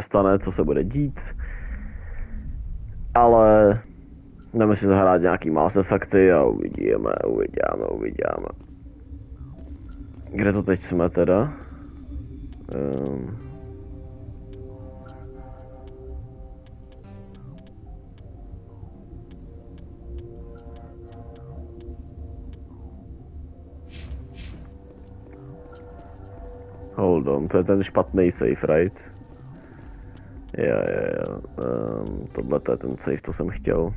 stane, co se bude dít. Ale jdeme si zahrát nějaký Mass Effecty a uvidíme. Kde to teď jsme teda? Hold on, to je ten špatný safe, right? Jo. Tohle to je ten safe, co jsem chtěl.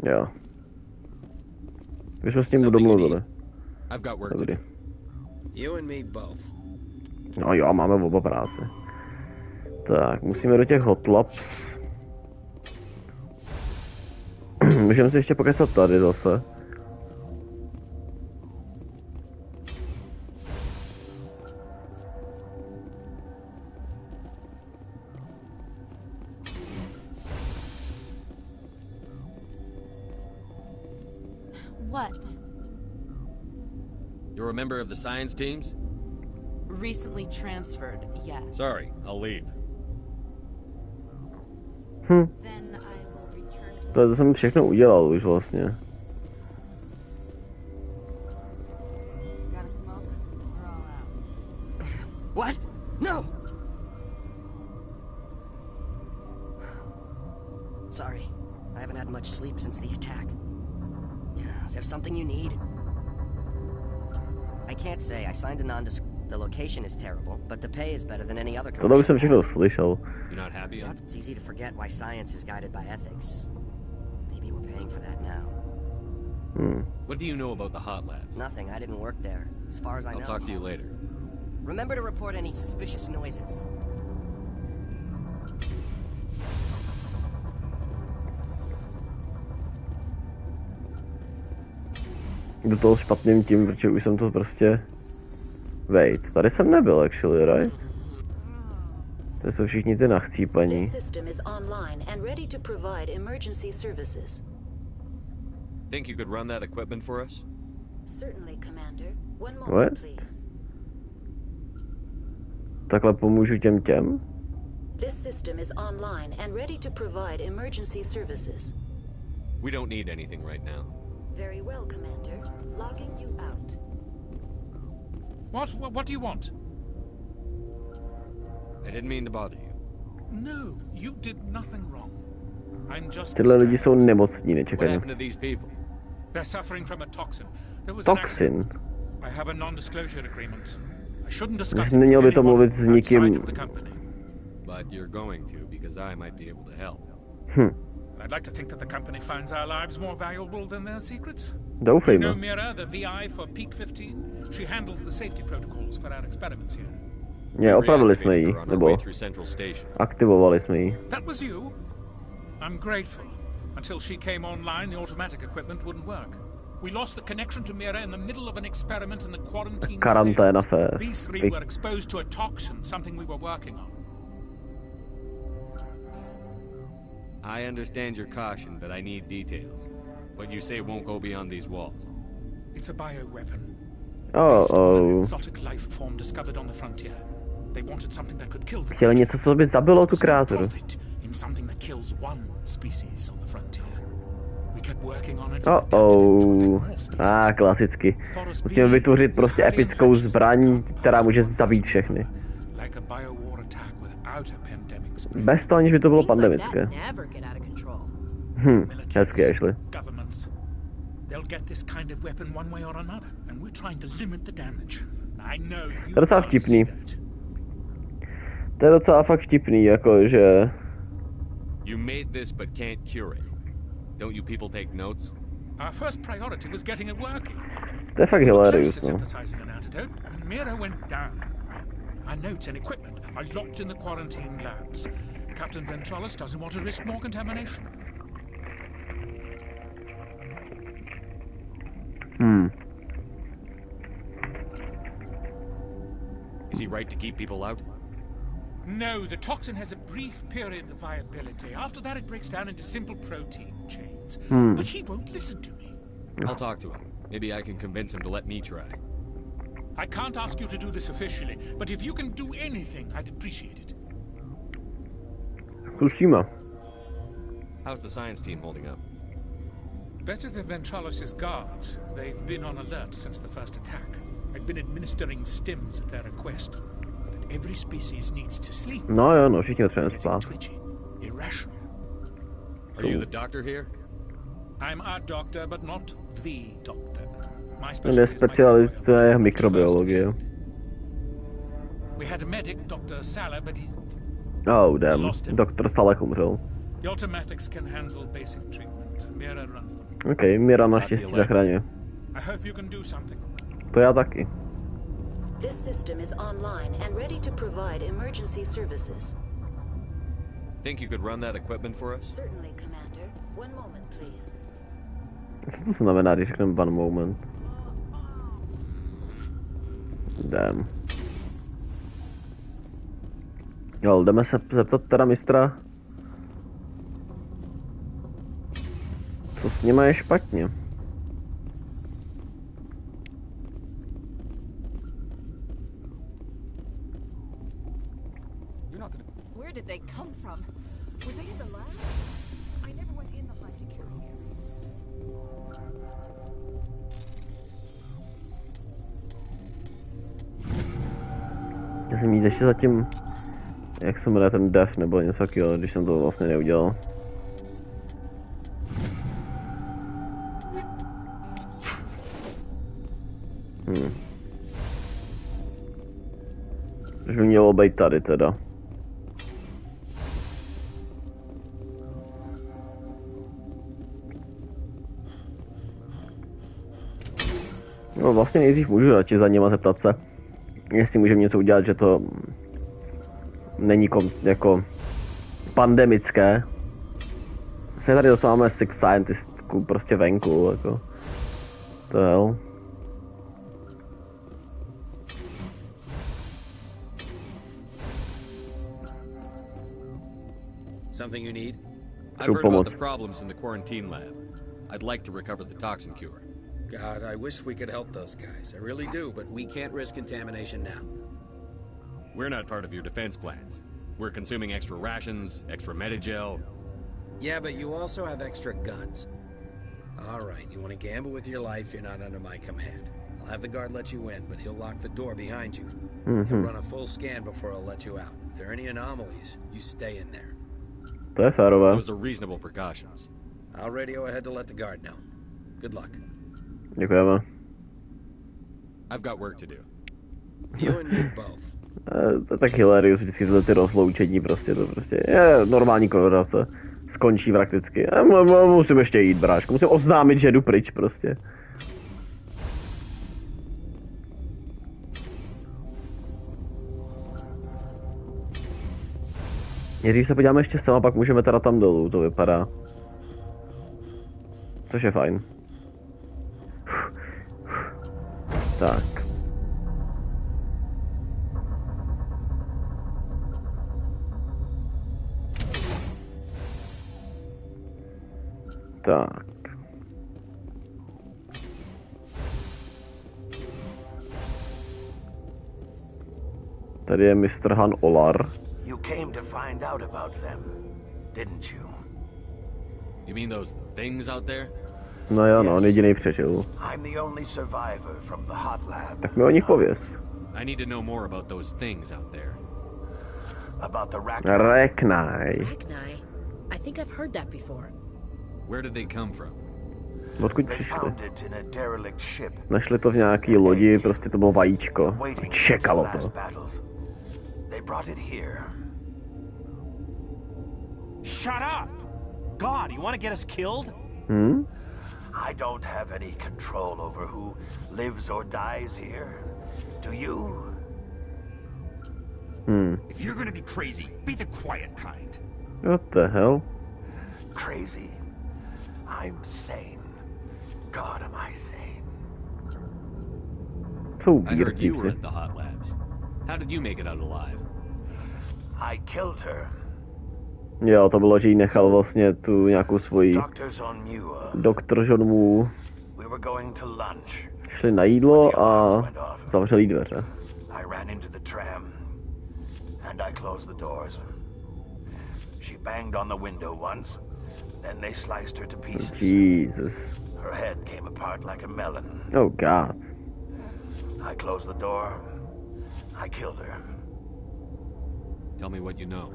Jo. Už jsme s tím domluvili. Dobrý. No jo, máme oba práce. Tak, musíme do těch hot labs. Můžeme si ještě pokecat tady zase. What? You're a member of the science teams? Recently transferred, yes. Sorry, I'll leave. Then I will return to... To jsem všechno udělal už vlastně. Got a smoke? We're all out. What? No! Sorry, I haven't had much sleep since the attack. Is there something you need? I can't say. I signed a the location is terrible, but the pay is better than any other Tohle už jsem všechno slyšel. You're not happy? It's easy to forget why science is guided by ethics. Maybe we're paying for that now. What do you know about the hot labs? Nothing. I didn't work there. As far as I know. I'll talk to you later. Remember to report any suspicious noises. Do toho špatným tím, protože už jsem to prostě... Wait, tady jsem nebyl actually, right? To jsou všichni ty nachcípaní. Think you could run that equipment for us? Certainly, Commander. One moment, What? please. Takhle pomůžu těm? This system is online and ready to provide emergency services. We don't need anything right now. Very well, Commander. Logging you out. What do you want? I didn't mean to bother you. No, you did nothing wrong. I'm just... Tyhle lidi jsou nemocní, What nečekaně. happened to these people? They're suffering from a toxin. There was an accident. Toxin? I have a non-disclosure agreement. I shouldn't discuss Neměl it by with to anyone mluvit s outside nikým. of the company. But you're going to, because I might be able to help. And I'd like to think that the company finds our lives more valuable than their secrets. You Doufejme. know Mira, the VI for Peak 15? She handles the safety protocols for our experiments here. Ne, opravili jsme ji, On our way nebo through Central Station. aktivovali jsme ji. That was you? I'm grateful. Until she came online, the automatic equipment wouldn't work. We lost the connection to Mira in the middle of an experiment and the quarantine Karanténa failed. fest. These three were exposed to a toxin, something we were working on. I understand your caution, but I need details. What you say won't go beyond these walls. It's a bioweapon. Oh, Based on an oh. exotic life form discovered on the frontier. They wanted something that could kill the Chtěl něco, co by zabilo tu There's no kreaturu. profit in something that kills one species on the frontier. We kept working on it. Oh. Klasicky. Musíme vytvořit prostě epickou zbraň, která může zabít všechny. Like a biowar attack without a pandemic spread. Bez toho, aniž by to bylo pandemické. Hezky, Ashley. Governments. They'll get this kind of weapon one way or another, and we're trying to limit the damage. I know you To je docela can't see vtipný. that. To je docela fakt vtipný, jakože... You made this but can't cure it. Don't you people take notes? Our first priority was getting it working. To je fakt We were close hilarious, to no. synthesizing an antidote, and Mira went down. Our notes and equipment are locked in the quarantine labs. Captain Ventralis doesn't want to risk more contamination. Is he right to keep people out? No, the toxin has a brief period of viability. After that, it breaks down into simple protein chains. But he won't listen to me. I'll talk to him. Maybe I can convince him to let me try. I can't ask you to do this officially, but if you can do anything, I'd appreciate it. Zkusíme. How's the science team holding up? Better than Ventralis' guards. They've been on alert since the first attack. I've been administering stims at their request. But every species needs to sleep. No jo, no, všichni potřebujeme Getting spát. twitchy, irrational. Are you the doctor here? I'm a doctor, but not the doctor. My On je specialty is specialista mikrobiologie. We had a medic, Dr. Salah, but he's... Oh, damn. Doktor Salek umřel. The automatics can handle basic treatment. Mira runs them. OK, Mira naštěstí zachraňuje. I hope you can do something. To já taky. This system is online and ready to provide emergency services. Think you could run that equipment for us? Certainly, Commander. One moment, please. Co to znamená, když řekneme one moment? Damn. Jo, jdeme se zeptat teda mistra, co s nima je špatně. Where did they come from? Were they in the lab? I never went in the high security areas. Já jsem jít ještě zatím, jak se jmenuje ten def nebo něco takového, když jsem to vlastně neudělal. Už by mělo být tady teda. No vlastně nejdřív můžu radši za něma zeptat se, jestli můžeme něco udělat, že to není jako pandemické. Se tady dostáváme sick scientistku prostě venku, jako. To hell. Something you need? I've heard about the problems in the quarantine lab. I'd like to recover the toxin cure. God, I wish we could help those guys. I really do, but we can't risk contamination now. We're not part of your defense plans. We're consuming extra rations, extra Medigel. Yeah, but you also have extra guns. All right, you want to gamble with your life, you're not under my command. I'll have the guard let you in, but he'll lock the door behind you. He'll run a full scan before he'll let you out. If there are any anomalies, you stay in there. To je férové. Those are reasonable precautions. I'll radio ahead to let the guard know. Good luck. Děkujeme. I've got work to do. You and me both. To je tak hilarious, vždycky tyhle ty rozloučení prostě, to prostě je normální konverzace. Skončí prakticky. Musím ještě jít, bráško, musím oznámit, že jdu pryč prostě. Když se podíváme ještě sem a pak můžeme teda tam dolů, to vypadá. Což je fajn. Tak. Tak. Tady je Mr. Han Olar. You came to find out about them, didn't you? You mean those things out there? No jo, no, on jedinej přežil. I'm the only survivor from the hot lab. Tak mi o nich pověz. I need to know more about those things out there. About the Reknaj. Ragni? I think I've heard that before. Where did they come from? Odkud They přišli? found it in a derelict ship. Našli to v nějaký lodi, prostě to bylo vajíčko. Waiting Čekalo for the to. last battles. They brought it here. Shut up! God, you want to get us killed? I don't have any control over who lives or dies here. Do you? If you're gonna be crazy, be the quiet kind. What the hell? Crazy? I'm sane. God, am I sane? Jsou I heard you were bírci. at the hot labs. How did you make it out alive? I killed her. Jo, to bylo, že jí nechal vlastně tu nějakou svoji Doctors on Muir. doktor John Woo. We were going to lunch. Šli na jídlo a zavřeli dveře. I ran into the tram, and I closed the doors. She banged on the window once, then they sliced her to pieces. Jesus. Her head came apart like a melon. Oh God. I closed the door. I killed her. Tell me what you know.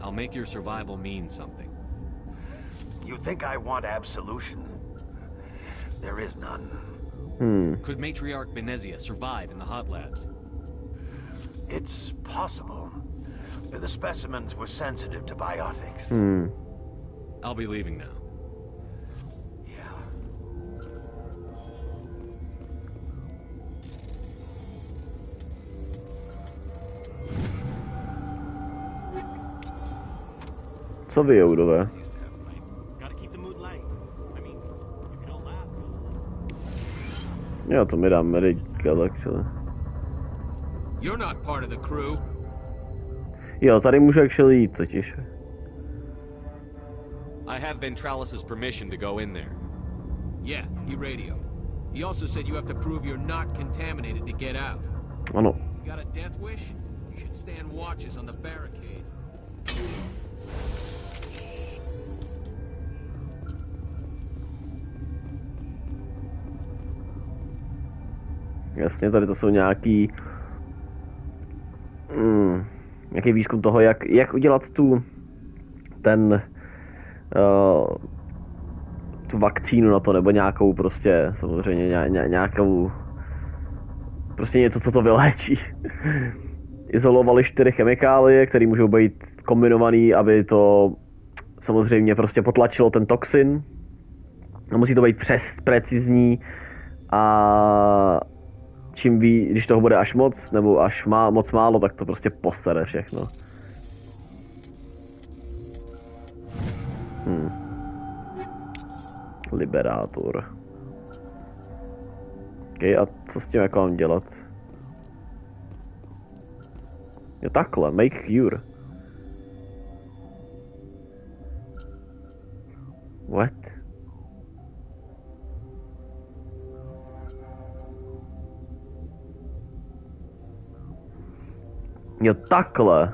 I'll make your survival mean something. You think I want absolution? There is none. Could Matriarch Benezia survive in the hot labs? It's possible. The specimens were sensitive to biotics. I'll be leaving now. Yeah. Co vy, Joudové? Gotta keep the mood light. I mean, if you don't laugh, Jo, to mi dá medical, actually. You're not part of the crew. Jo, tady můžu actually jít totiž. I have Ventralis's permission to go in there. Yeah, he radioed. He also said you have to prove you're not contaminated to get out. Ano. You got a death wish? You should stand watches on the barricade. Jasně, tady to jsou nějaký nějaký výzkum toho, jak udělat tu vakcínu na to, nebo nějakou prostě, samozřejmě nějakou prostě něco, co to vyléčí. Izolovali 4 chemikálie, které můžou být kombinovaný, aby to samozřejmě prostě potlačilo ten toxin. A musí to být precizní a čím když toho bude až moc, nebo až moc málo, tak to prostě posere všechno. Liberátor. OK, a co s tím jako mám dělat? Jo, takhle, make cure. What? Jo, takhle.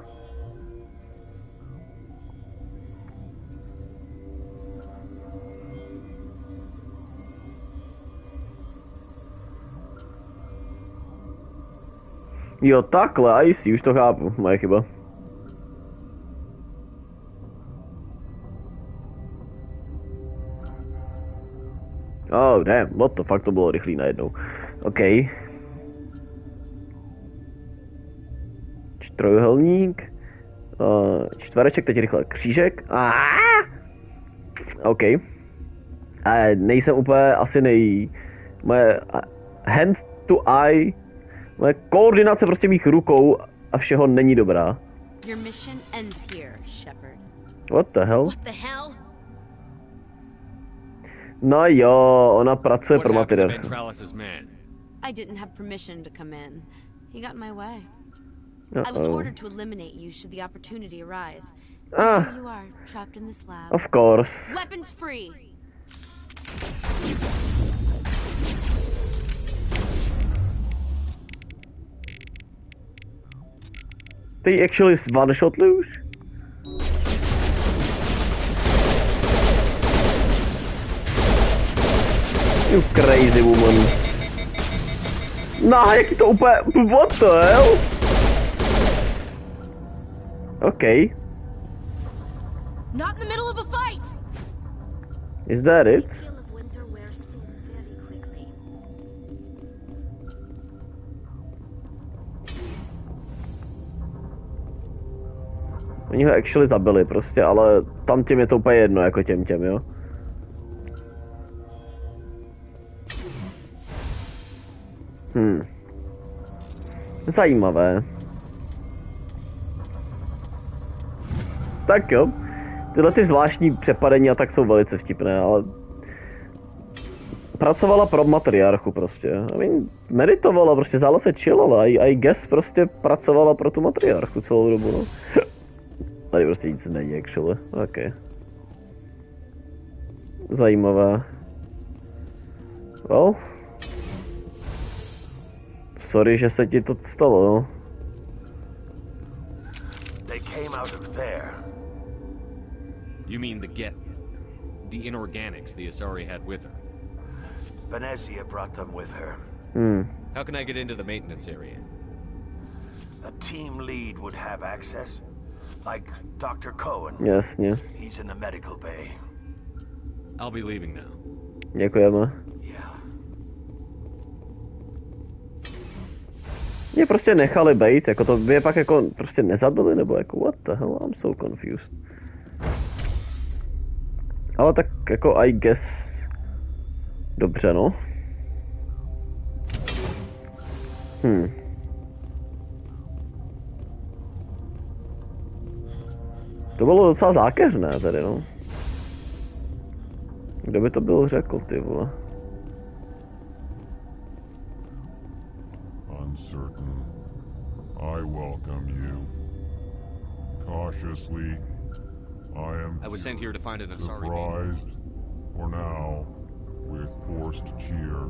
Jo, takhle, a jistý, už to chápu, moje chyba. Oh, damn, what the fuck, to bylo rychlý najednou. OK. Trojuhelník. Čtvereček, teď rychle křížek. OK. Nejsem úplně asi moje hand to eye, moje koordinace prostě mých rukou a všeho není dobrá. Your mission ends here, Shepard. What the hell? What the hell? No jo, ona pracuje pro Matriarchu. I didn't have permission to come in. He got in my way. I was ordered to eliminate you should the opportunity arise. Here you are, trapped in this lab. Of course. Weapons free. They actually one-shot loose? You crazy woman. Nah, jaký to úplně... What the hell? Okay. Not in the middle of a fight. Is that it? Oni ho actually zabili prostě, ale tam těm je to úplně jedno, jako těm, jo? Zajímavé. Tak jo. Tyhle ty zvláštní přepadení a tak jsou velice vtipné, ale... Pracovala pro Matriarchu prostě. I mean, meditovala, prostě zále se chillala. I guess prostě pracovala pro tu Matriarchu celou dobu, no. Tady prostě nic není, actually. OK. Zajímavé. Well. sorry, že se ti to stalo, no. They came out of there. You mean the inorganics the Asari had with her? Venezia brought them with her. How can I get into the maintenance area? A team lead would have access, like Dr. Cohen. Jasně. He's in the medical bay. I'll be leaving now. Děkujeme. Yeah. Mě prostě nechali bejt, jako to by je pak jako prostě nezabili, nebo jako what the hell, I'm so confused. Ale tak jako I guess dobře, no. To bylo docela zákeřné tady, no. Kdo by to byl řekl, ty vole. Uncertain. I welcome you. Cautiously, I was sent here to find an Asari. surprised, or now, with forced cheer.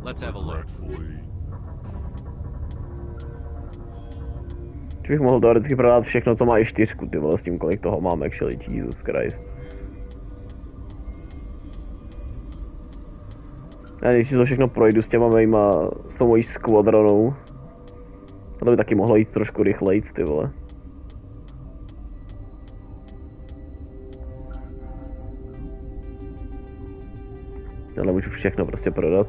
Let's have a look. Regretfully. Že bych mohl teoreticky prodat všechno, co má i 4, ty vole, s tím kolik toho mám, actually, Jesus Christ. Já když si to všechno projdu s těma mýma, s tou mojí skvadronou. To by taky mohlo jít trošku rychlejc, ty vole. Ale můžu všechno prostě prodat.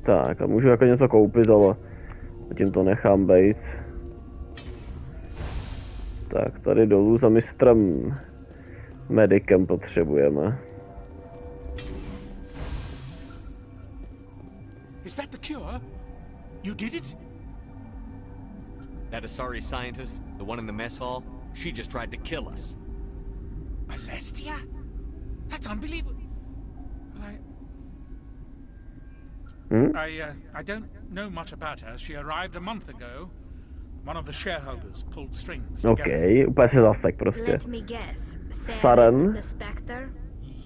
Tak a můžu jako něco koupit, ale zatím to nechám bejt. Tak tady dolů za mistrem Medicem potřebujeme. Is that the cure? You did it? That Asari scientist, the one in the mess hall, she just tried to kill us. Alestia? That's unbelievable. Well, I don't know much about her. She arrived a month ago. One of the shareholders pulled strings. Okay, úplně se zasek prostě. Let me guess. Saren. The Spectre?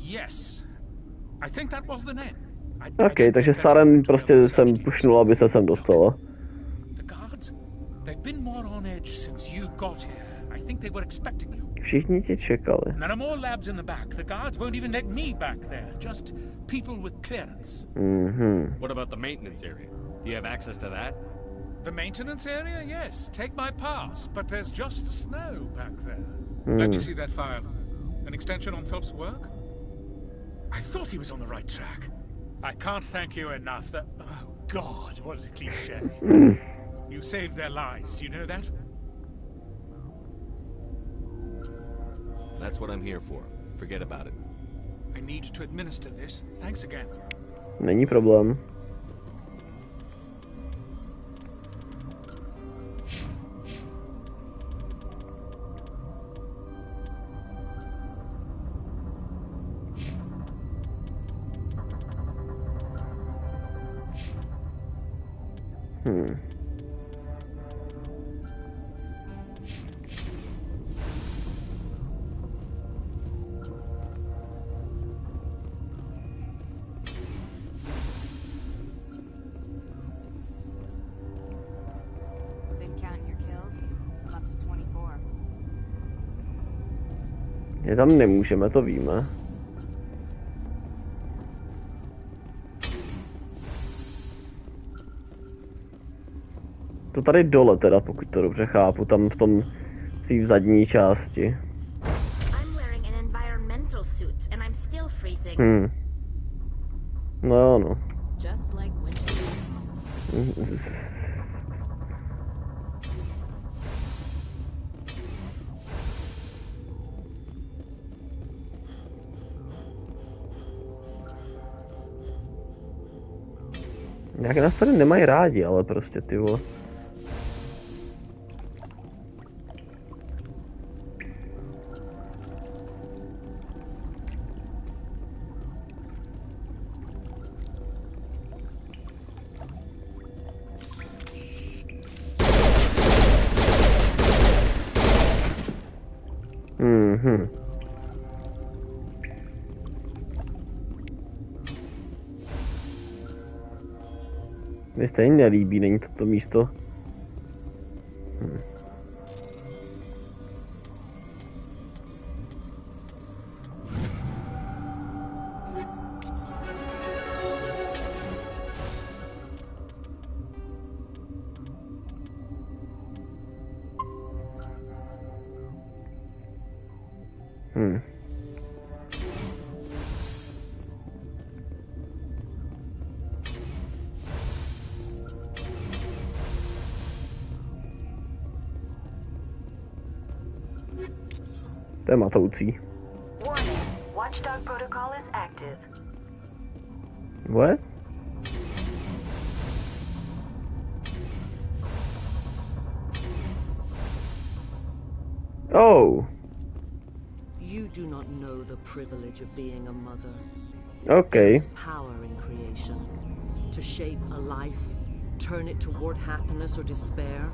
Yes. I think that was the name. Okay, takže Saren prostě jsem pušnul, aby se sem dostala. The guards? They've been more on edge since you got here. I think they were expecting you. Všichni tě čekali. There are more labs in the back. The guards won't even let me back there. Just people with clearance. What about the maintenance area? Do you have access to that? The maintenance area? Yes. Take my pass. But there's just snow back there. Let me see that file. An extension on Phelps' work? I thought he was on the right track. I can't thank you enough. That oh God, what a cliche. You saved their lives. Do you know that? That's what I'm here for. Forget about it. I need to administer this. Thanks again. Není problém. Je tam nemůžeme, to víme. To tady dole teda, pokud to dobře chápu, tam v tom v zadní části. No jo, no. Jak nás tady nemají rádi, ale prostě ty vole. Mi stejně nelíbí, není to místo. To je matoucí. Warning. Watchdog protocol is active. What? Oh. You do not know the privilege of being a mother. Okay. There's power in creation. To shape a life, turn it toward happiness or despair.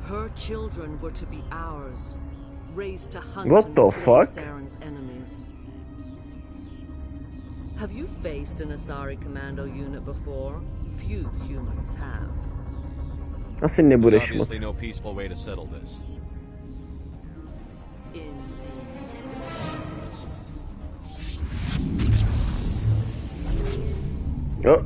Her children were to be ours, raised to hunt What and the slay fuck? Saren's enemies. Have you faced an Asari commando unit before? Few humans have. Asi nebudeš There's moc. obviously no peaceful way to settle this. Jo.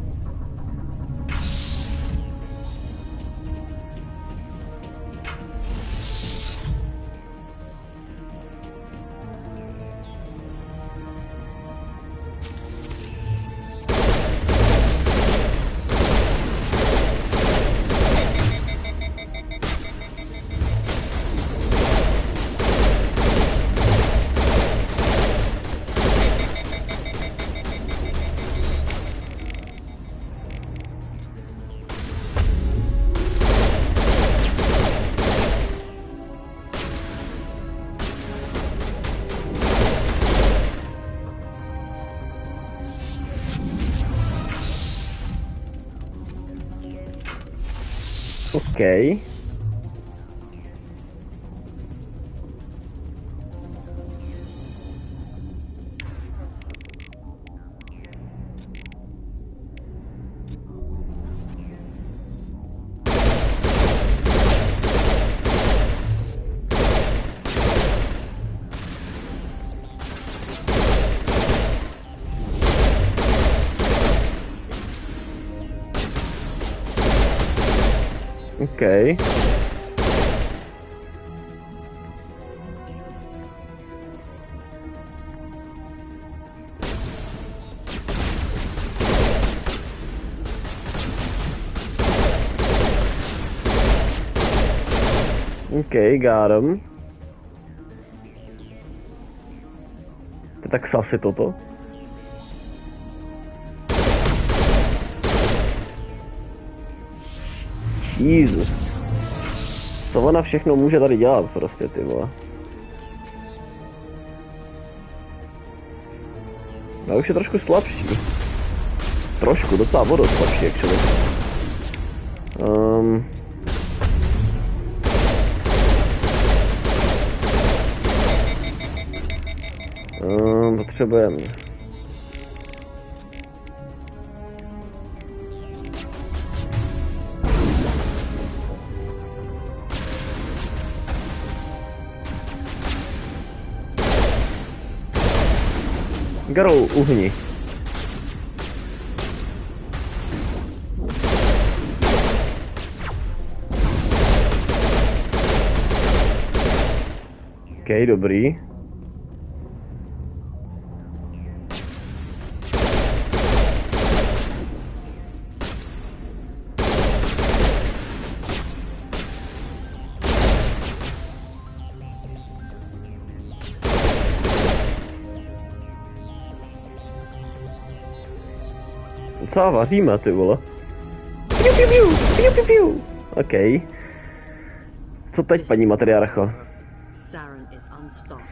Okay. Okay. Okay, got him. Tak asi toto. Jesus. Co ona všechno může tady dělat prostě, ty vole. Já už je trošku slabší. Trošku, docela vodu slabší, actually. Potřebujeme. Garou, uhni. OK, dobrý. Co vaříme, ty vole? Piu, piu, piu, piu, piu, piu. OK. Co teď, paní Matriarcho?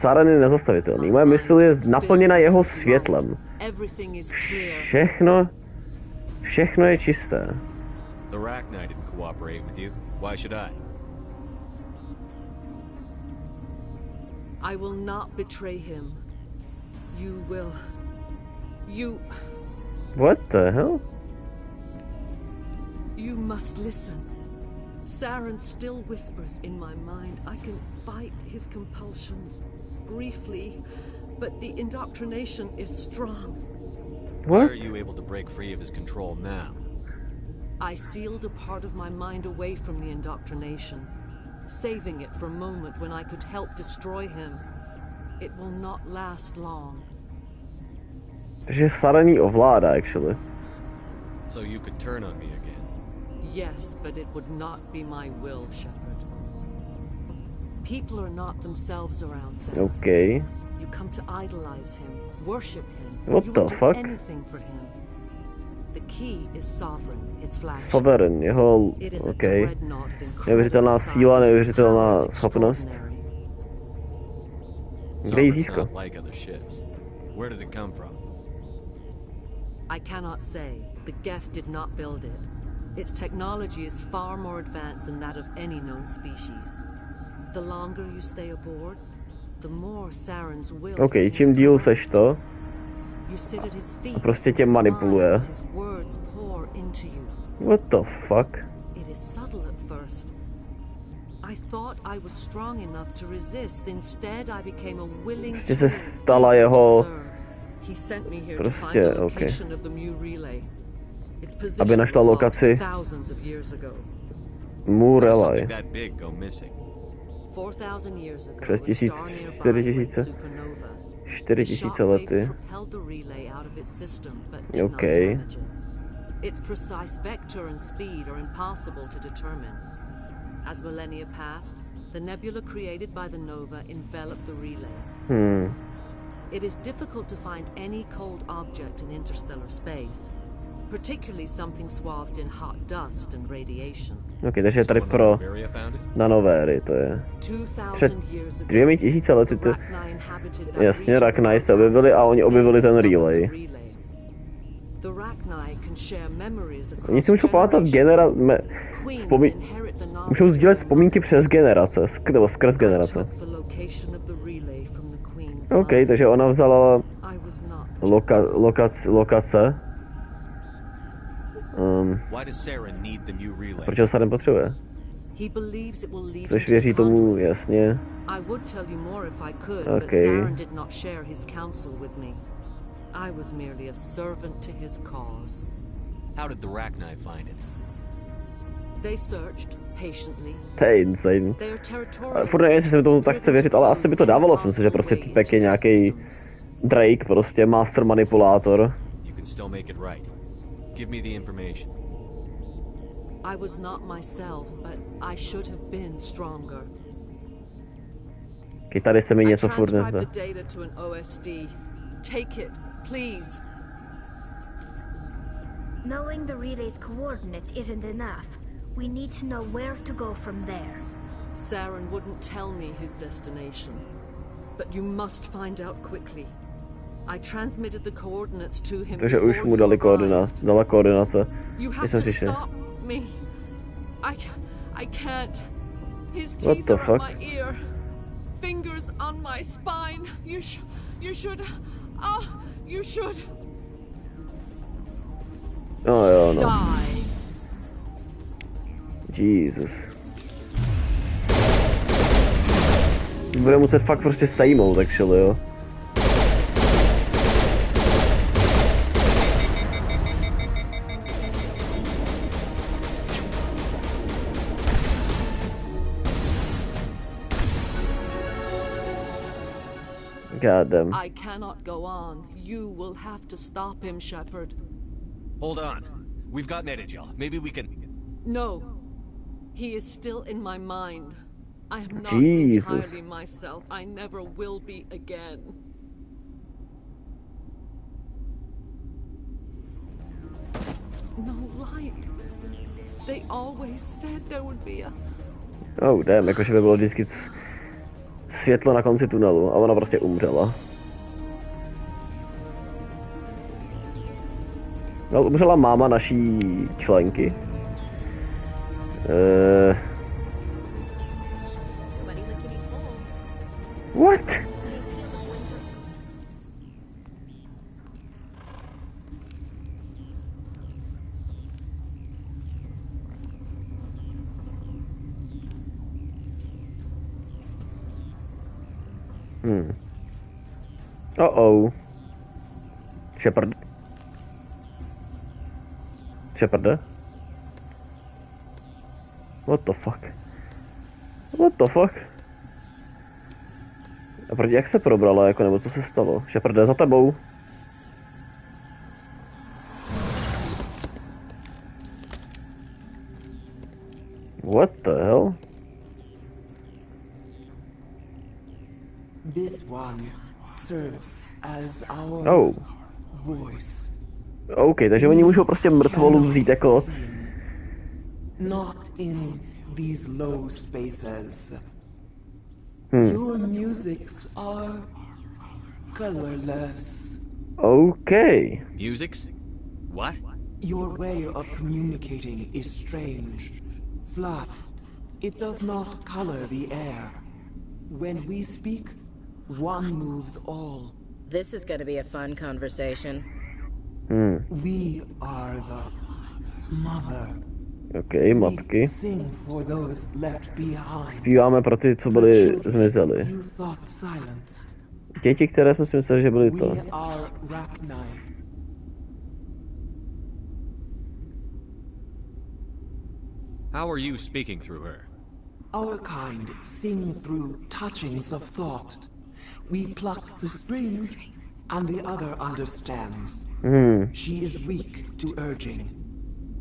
Saren je nezastavitelný. Moje mysl je naplněna jeho světlem. Všechno je čisté. The Arachnite didn't cooperate with you. Why should I? I will not betray him. You will. You. What the hell? You must listen. Saren still whispers in my mind. I can fight his compulsions briefly, but the indoctrination is strong. Why are you able to break free of his control now? I sealed a part of my mind away from the indoctrination, saving it for a moment when I could help destroy him. It will not last long. Takže Saren jí ovládá, actually. So you could turn on me again? Yes, but it would not be my will, Shepard. People are not themselves around Saren. Okay. You come to idolize him, worship him. What you the would fuck? do anything for him. The key is Sovereign, his flagship. Sovereign, jeho... It is a Okay. dreadnought of incredible Neuvěřitelná size síla, and its neuvěřitelná power is schopnost. extraordinary. Kde ji Sovereign's získal? not like other ships. Where did it come from? I cannot say. The Geth did not build it. Its technology is far more advanced than that of any known species. The longer you stay aboard, the more Saren's will OK, seems čím díl corrupt. seš to, You sit at his feet a prostě tě and manipuluje. smiles, his words pour into you. What the fuck? It is subtle at first. I thought I was strong enough to resist. Instead, I became a willing Prostě tool, se stala eager to jeho... serve. He sent me here to find Prostě, the OK. location of the Mu relay. Its Aby position našla was lokaci lost thousands of years ago. Mu relay. Something that big go missing. 4,000 years ago, Přes a tisíc, star nearby 4000. went supernova. 4000 The shockwave lety. propelled the relay out of its system, but did not Okay. damage it. Its precise vector and speed are impossible to determine. As millennia passed, the nebula created by the nova enveloped the relay. It is difficult to find any cold object in interstellar space, particularly something swathed in hot dust and radiation. OK, takže tady Someone pro on Bavaria found it? nanovéry, to je. 2000 years ago, 2000 lety the to... Rachni inhabited that Jasně, region Rachni se of objevili a oni They objevili ten discovered relay. the relay. The Rachni can share memories across Oni si můžou pamatovat Queens vzpomí... inherit the knowledge Můžou of sdílet their vzpomínky mothers. přes generace, nebo skrz generace. I took the location of the relay from the Queen's OK, mind. takže ona vzala I was not lokace. Why does Saren need the Mu relay? Proč ho Saren potřebuje? He believes it will lead Což him to věří the tomu, conduit. jasně. I would tell you more if I could, but Okay. Saren did not share his counsel with me. I was merely a servant to his cause. How did the Rachni find it? They searched patiently. To je insane. Their territorial Furt nevím, jestli se mi tomu tak chce věřit, ale asi by to dávalo smysl, že prostě týpek je nějaký Drake, prostě master manipulátor. You can still make it right. Give me the information. I was not myself, but I should have been stronger. Tady se mi I něco furt transcribed nese. the data to an OSD. Take it, please. Knowing the relay's coordinates isn't enough. We need to know where to go from there. Saren wouldn't tell me his destination, but you must find out quickly. I transmitted the coordinates to him Takže už before mu you dala koordinace. You have Jsem to přišel. stop me. I can't. His What teeth the are fuck? at my ear. Fingers on my spine. You should. You should No jo, no. die. Jesus. Bude muset fakt prostě sejmout, actually, jo. God damn. I cannot go on. You will have to stop him, Shepard. Hold on. We've got Matriarcha. Maybe we can... No. He is still in my mind. I am not Jesus. entirely myself. I never will be again. No light. They always said there would be a... Oh damn, jakože by bylo vždycky světlo na konci tunelu a ona prostě umřela. No, umřela máma naší členky. What? Uh-oh. Shepard. Shepard? What the fuck? What the fuck? A proti jak se probrala, jako, nebo co se stalo? Shepard jde za tebou. What the hell? This one serves as our voice. OK, takže oni můžou prostě mrtvolu vzít jako... Not in these low spaces. Your musics are colorless. OK. Musics? What? Your way of communicating is strange. Flat. It does not color the air. When we speak, one moves all. This is going to be a fun conversation. We are the mother. OK, matky. Sing for those left behind. Zpíváme pro ty, co byli zmizeli. Děti, které jsme si mysleli, že byly to. How are you speaking through her? Our kind sing through touchings of thought. We pluck the strings, and the other understands. She is weak to urging.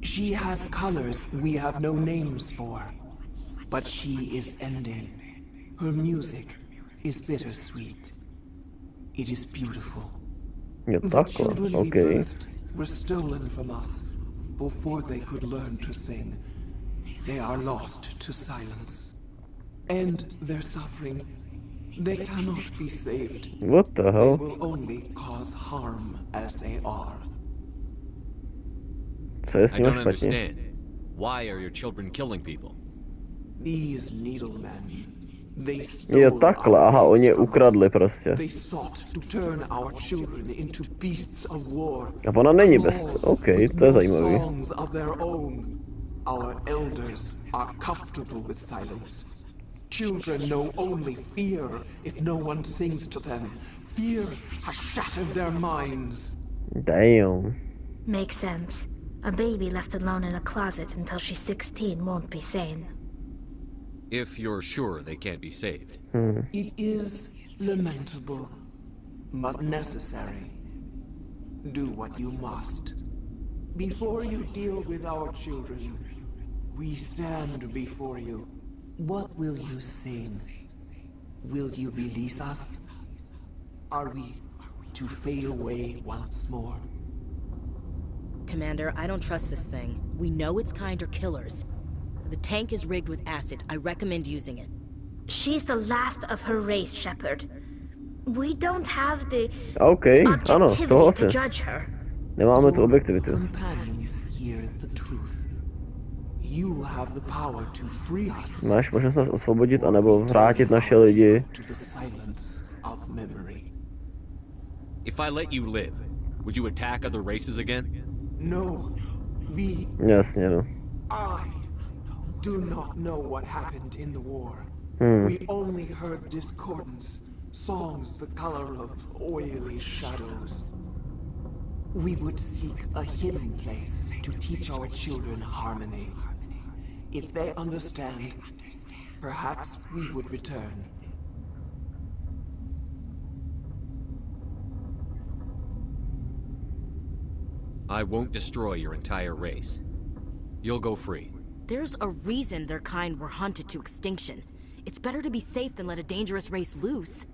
She has colors we have no names for. But she is ending. Her music is bittersweet. It is beautiful. The children we birthed were stolen from us before they could learn to sing. They are lost to silence. And their suffering, they cannot be saved. What the hell? They will only cause harm as they are. I don't understand. Why are your children killing people? These needlemen, they Jo, takhle, aha, oni je ukradli prostě. They sought to turn our children into beasts of war. A ona není bez... OK, to je zajímavý. Songs of their own. Our elders are comfortable with silence. Children know only fear if no one sings to them. Fear has shattered their minds. Damn. Makes sense. A baby left alone in a closet until she's 16 won't be sane. If you're sure they can't be saved. It is lamentable, but necessary. Do what you must. Before you deal with our children, we stand before you. What will you sing? Will you release us? Are we to fade away once more? Commander, I don't trust this thing. We know its kind are killers. The tank is rigged with acid. I recommend using it. She's the last of her race, Shepard. We don't have the ano, to judge her. Nemáme tu objektivitu. Companions hear the truth. You have the power to free us. Máš možnost nás osvobodit anebo vrátit naše lidi. To the silence of memory. If I let you live, would you attack other races again? No, we... Jasně, no. I do not know what happened in the war. We only heard discordance, songs the color of oily shadows. We would seek a hidden place to teach our children harmony. If they understand, perhaps we would return. I won't destroy your entire race. You'll go free. There's a reason their kind were hunted to extinction. It's better to be safe than let a dangerous race loose.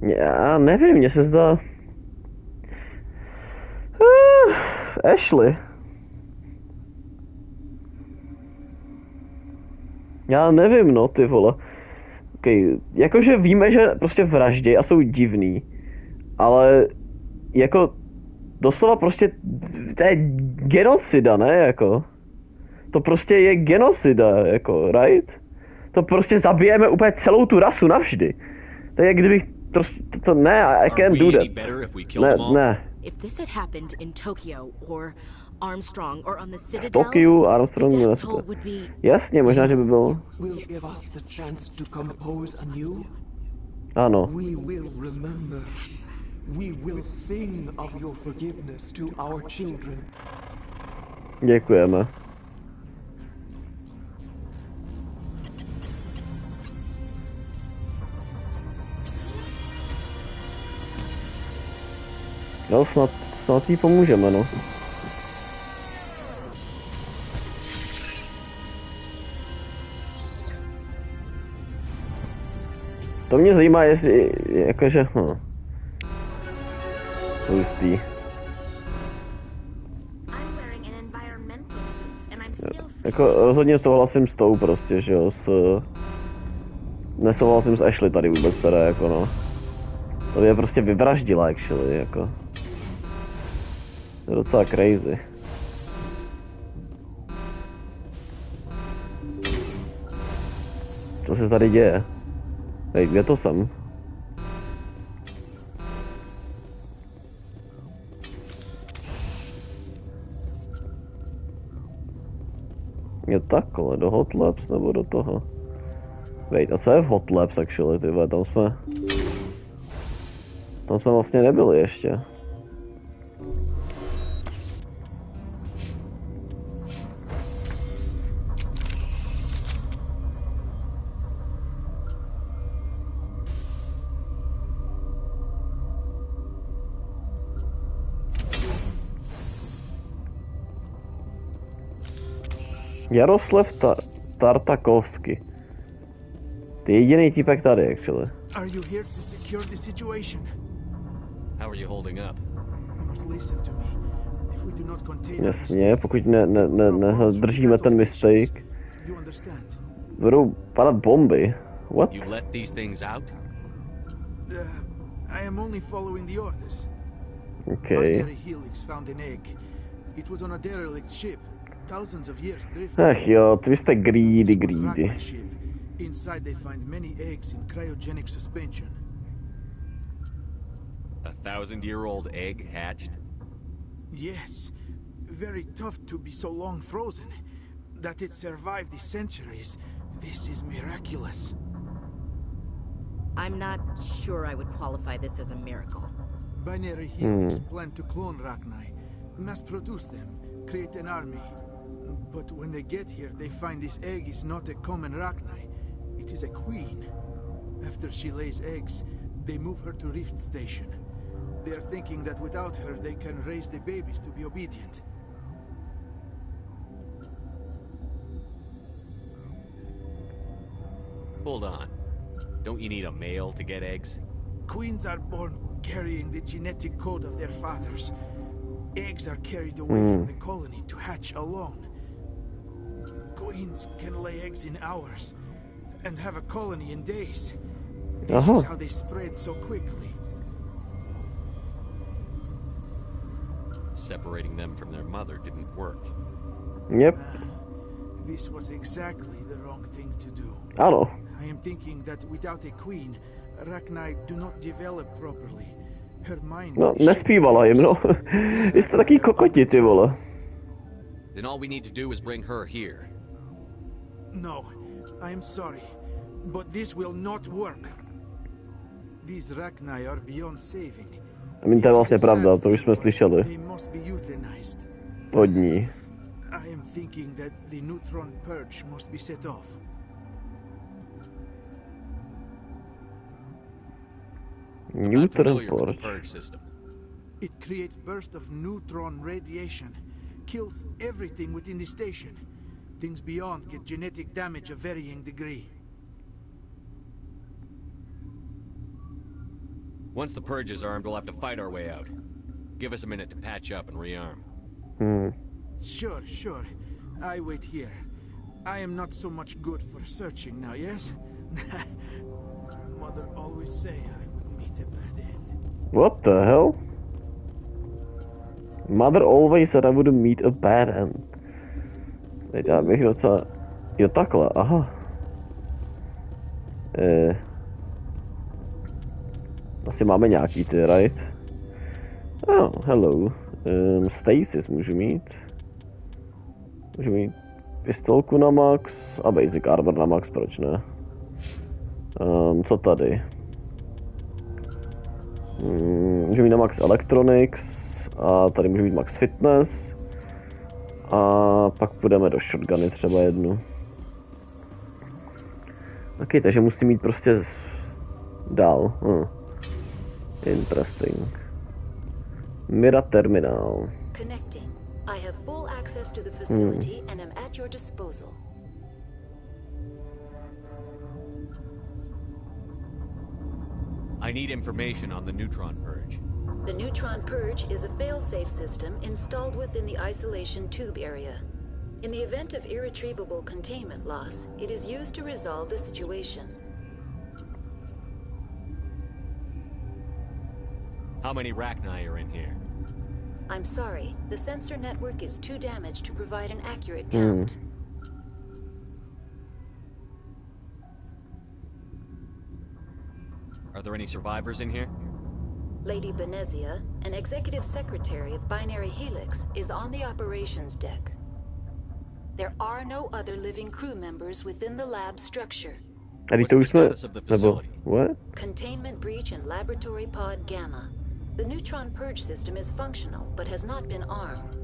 Já nevím, mně se zdá... Ashley. Já nevím, no, ty vole. Okay. Jakože víme, že prostě vraždí a jsou divný, ale jako doslova prostě to je genocida, ne, jako. To prostě je genocida, jako, right? To prostě zabijeme úplně celou tu rasu navždy. To je, kdybych prostě, to ne, I can't do that. Ne, If this had happened in Tokyo or Armstrong or on the Citadel, Tokiu, Armstrong, the death toll would be... Jasně, možná, že by byl. Will give us the chance to compose anew. Ano. We will remember. We will sing of your forgiveness to our children. Děkujeme. No, snad jí pomůžeme, no. To mě zajímá, jestli, jakože, hustý. Jako rozhodně souhlasím s tou prostě, že jo, nesouhlasím s Ashley tady vůbec teda, jako no. To je prostě vyvraždila, actually, jako. To je docela crazy. Co se tady děje? Hej, kde to jsem? Je takhle, do Hot Labs nebo do toho? Wait, a co je v Hot Labs actually, tyhle, tam jsme vlastně nebyli ještě. Jaroslav Tartakovsky. Ty jediný týpek tady, actually. Are you here to secure the situation? How are you holding up? You must listen to me. If we do not contain Jasně, pokud držíme ten mistake, budou padat bomby. What? You let these things out? I am only following the orders. Okay. Binary Helix found an egg. It was on a derelict ship. Thousands of years drift. Ach jo, vy jste greedy. Inside they find many eggs in cryogenic suspension. A 1,000-year-old egg hatched? Yes. Very tough to be so long frozen. That it survived the centuries. This is miraculous. I'm not sure I would qualify this as a miracle. Binary Helix plan to clone Rachni, mass produce them, create an army. But when they get here, they find this egg is not a common Rachni. It is a queen. After she lays eggs, they move her to Rift Station. They are thinking that without her, they can raise the babies to be obedient. Hold on. Don't you need a male to get eggs? Queens are born carrying the genetic code of their fathers. Eggs are carried away from the colony to hatch alone. Queens can lay eggs in hours and have a colony in days. This is how they spread so quickly. Separating them from their mother didn't work. Yep. This was exactly the wrong thing to do. Ano. I am thinking that without a queen, Rachni do not develop properly. Her mind... No, nespívala jim, no. Vy jste taky kokoti, ty vole. Then all we need to do is bring her here. No, I am sorry, but this will not work. These Rachni are beyond saving. I mean, to je vlastně pravda, to už jsme slyšeli. They must be euthanized. Od ní. I am thinking that the neutron purge must be set off. Neutron purge system. It creates bursts of neutron radiation, kills everything within the station. Things beyond get genetic damage of varying degree. Once the purge is armed, we'll have to fight our way out. Give us a minute to patch up and rearm. Sure. I wait here. I am not so much good for searching now, yes? Mother always say I would meet a bad end. What the hell? Mother always said I would meet a bad end. Teď já bych docela... Jo, takhle, aha. Asi máme nějaký ty, right? Oh, hello. Stasis můžu mít. Můžu mít pistolku na max a basic armor na max, proč ne? Co tady? Můžu mít na max electronics a tady můžu mít max fitness. A pak půjdeme do shotguny třeba jednu. Ok, takže musím mít prostě dál. Interesting. Mira terminál. Connecting. I have full access to the facility and am at your disposal. I need information on the neutron purge. The neutron purge is a fail-safe system installed within the isolation tube area. In the event of irretrievable containment loss, it is used to resolve the situation. How many Rachni are in here? I'm sorry, the sensor network is too damaged to provide an accurate count. Are there any survivors in here? Lady Benezia, an executive secretary of Binary Helix, is on the operations deck. There are no other living crew members within the lab structure. What's the status of the facility? What? Containment breach in Laboratory Pod Gamma. The neutron purge system is functional, but has not been armed.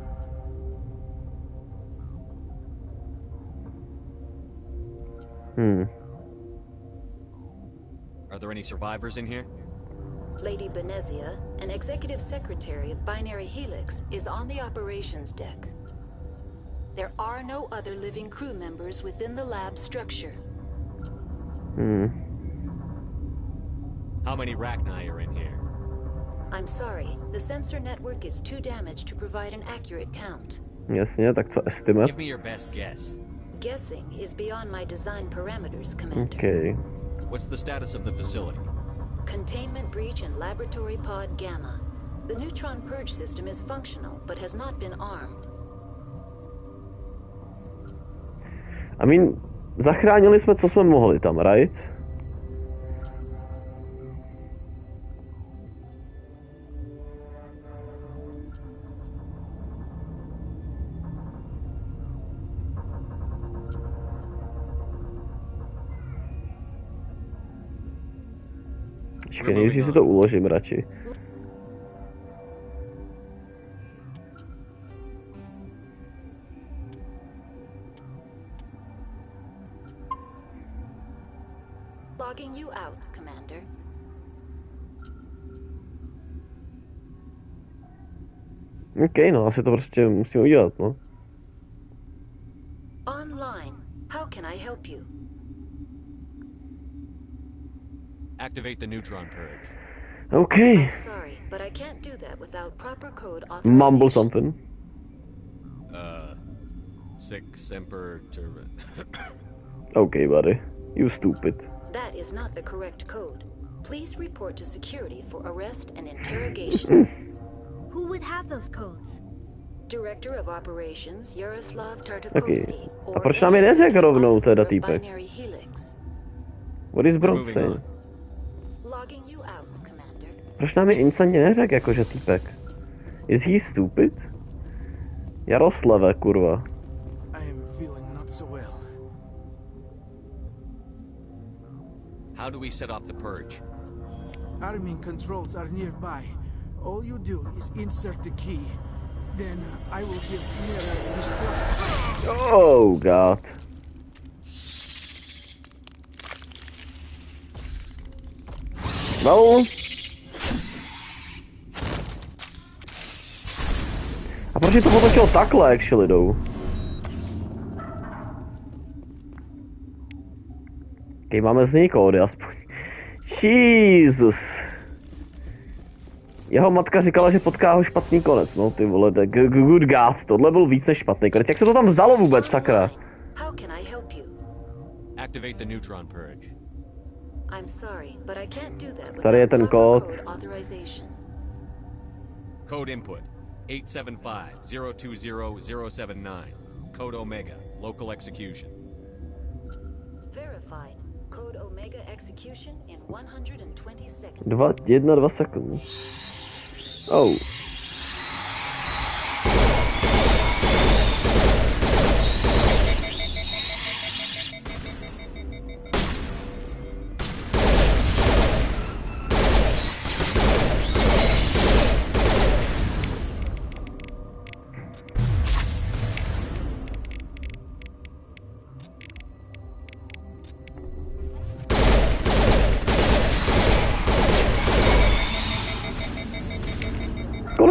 Are there any survivors in here? Lady Benezia, an executive secretary of Binary Helix, is on the operations deck. There are no other living crew members within the lab structure. How many Rachni are in here? I'm sorry, the sensor network is too damaged to provide an accurate count. Jasně, tak co estimate? Give me your best guess. Guessing is beyond my design parameters, Commander. Okay. What's the status of the facility? Containment breach in Laboratory Pod Gamma. The neutron purge system is functional, but has not been armed. I mean, zachránili jsme, co jsme mohli tam, right? Počkej, nejdřív si to uložím radši. Logging you out, Commander. OK, no, asi to prostě musím udělat, no. Online. How can I help you? Activate the neutron purge. OK. I'm sorry, but I can't do that without proper code authorization. Mumble something. Sic semper OK, buddy. You stupid. That is not the correct code. Please report to security for arrest and interrogation. Who would have those codes? Director of Operations Yaroslav Tartakovsky, A proč nám je neřekl rovnou teda týpek? Binary Helix. What is Bronx saying? Logging you out, Commander. Proč nám je instantně neřekl jakože týpek? Is he stupid? Jaroslave, kurva. I am feeling not so well. How do we set off the purge? Arming controls are nearby. All you do is insert the key. Then I will give Mira destruct. Oh god. No. A proč je to otočilo takhle, actually, jdou? Okay, máme z něj kódy aspoň. Jesus. Jeho matka říkala, že potká ho špatný konec, no ty vole, good god, tohle byl víc než špatný konec, jak se to tam vzalo vůbec, sakra? How can I help you? Activate the neutron purge. I'm sorry, but I can't do that Tady je ten without kód. proper code authorization. Code input 875-020-079. Code Omega. Local execution. Verified. Code Omega execution in 120 seconds. 2 sekund. Oh.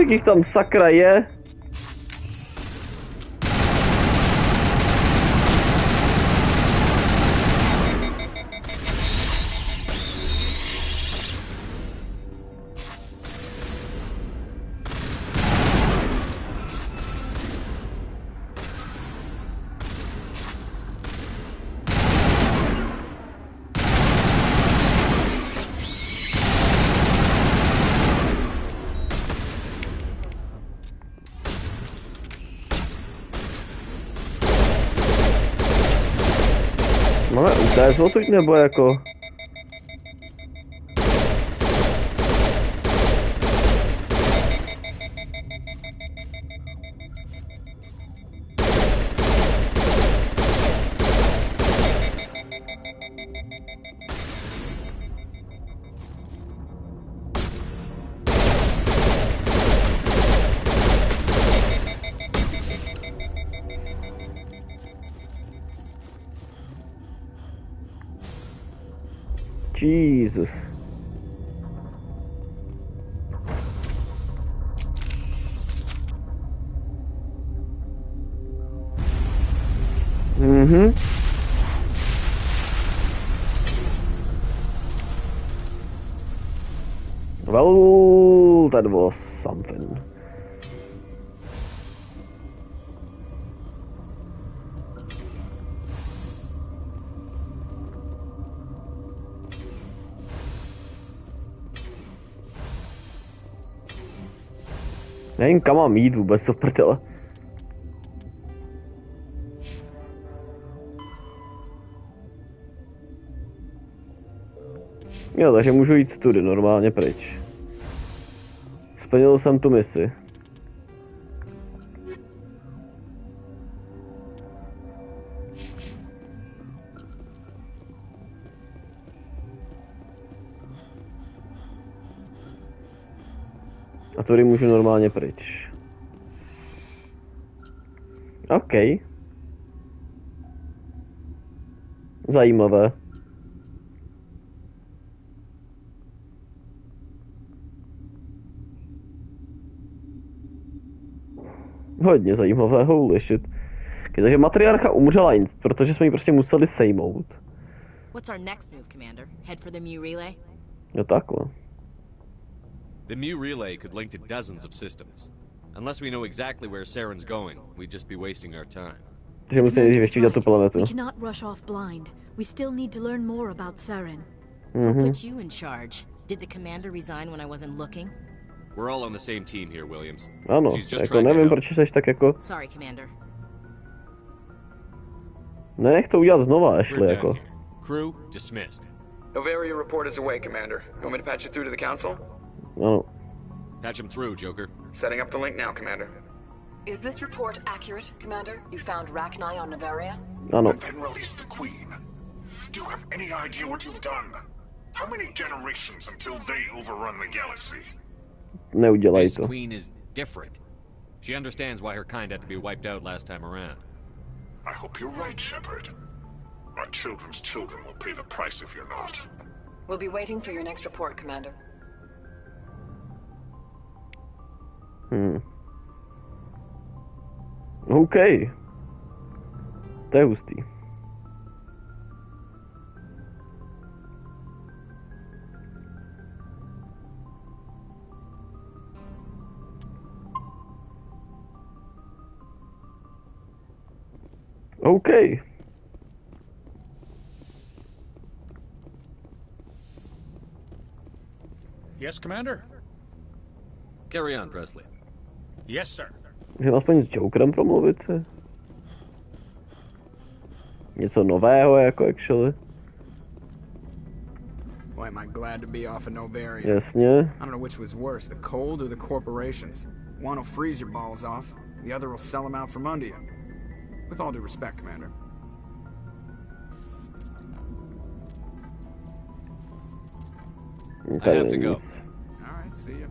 kolik jich tam sakra je? Máme utéct odtud nebo jako? Jesus. Mhm. Well, that was something. Nevím, kam mám jít vůbec, to prdele. Jo, takže můžu jít tudy normálně pryč. Splnil jsem tu misi. A tudy můžu normálně pryč. OK. Zajímavé. Hodně zajímavé, holy shit. Takže matriarcha umřela protože jsme ji prostě museli sejmout. What's our next move, Commander? Head for the Mu relay? No takhle. The Mu relay could link to dozens of systems. Unless we know exactly where Saren's going, we'd just be wasting our time. Takže musíme nejdřív ještě udělat tu planetu. We cannot rush off blind. We still need to learn more about Saren. Who put you in charge? Did the commander resign when I wasn't looking? We're all on the same team here, Williams. Ano, jako nevím, proč jsi tak jako... Sorry, Commander. Nech to udělat znova, Ashley, jako. Crew dismissed. Novaria report is away, Commander. You want me to patch it through to the Council? Ano. Patch him through, Joker. Setting up the link now, Commander. Is this report accurate, Commander? You found Rachni on Novaria? Ano. And then released the Queen. Do you have any idea what you've done? How many generations until they overrun the galaxy? Neudělaj This to. Queen is different. She understands why her kind had to be wiped out last time around. I hope you're right, Shepard. My children's children will pay the price if you're not. We'll be waiting for your next report, Commander. OK. To je hustý. OK. Yes, Commander? Carry on, Presley. Yes, sir. Můžeme aspoň s Jokerem promluvit se. Něco nového, jako actually. Boy, am I glad to be off of Novaria. Jasně. I don't know which was worse, the cold or the corporations. One will freeze your balls off, the other will sell them out from under you. With all due respect, Commander. I have to go. Alright, see you.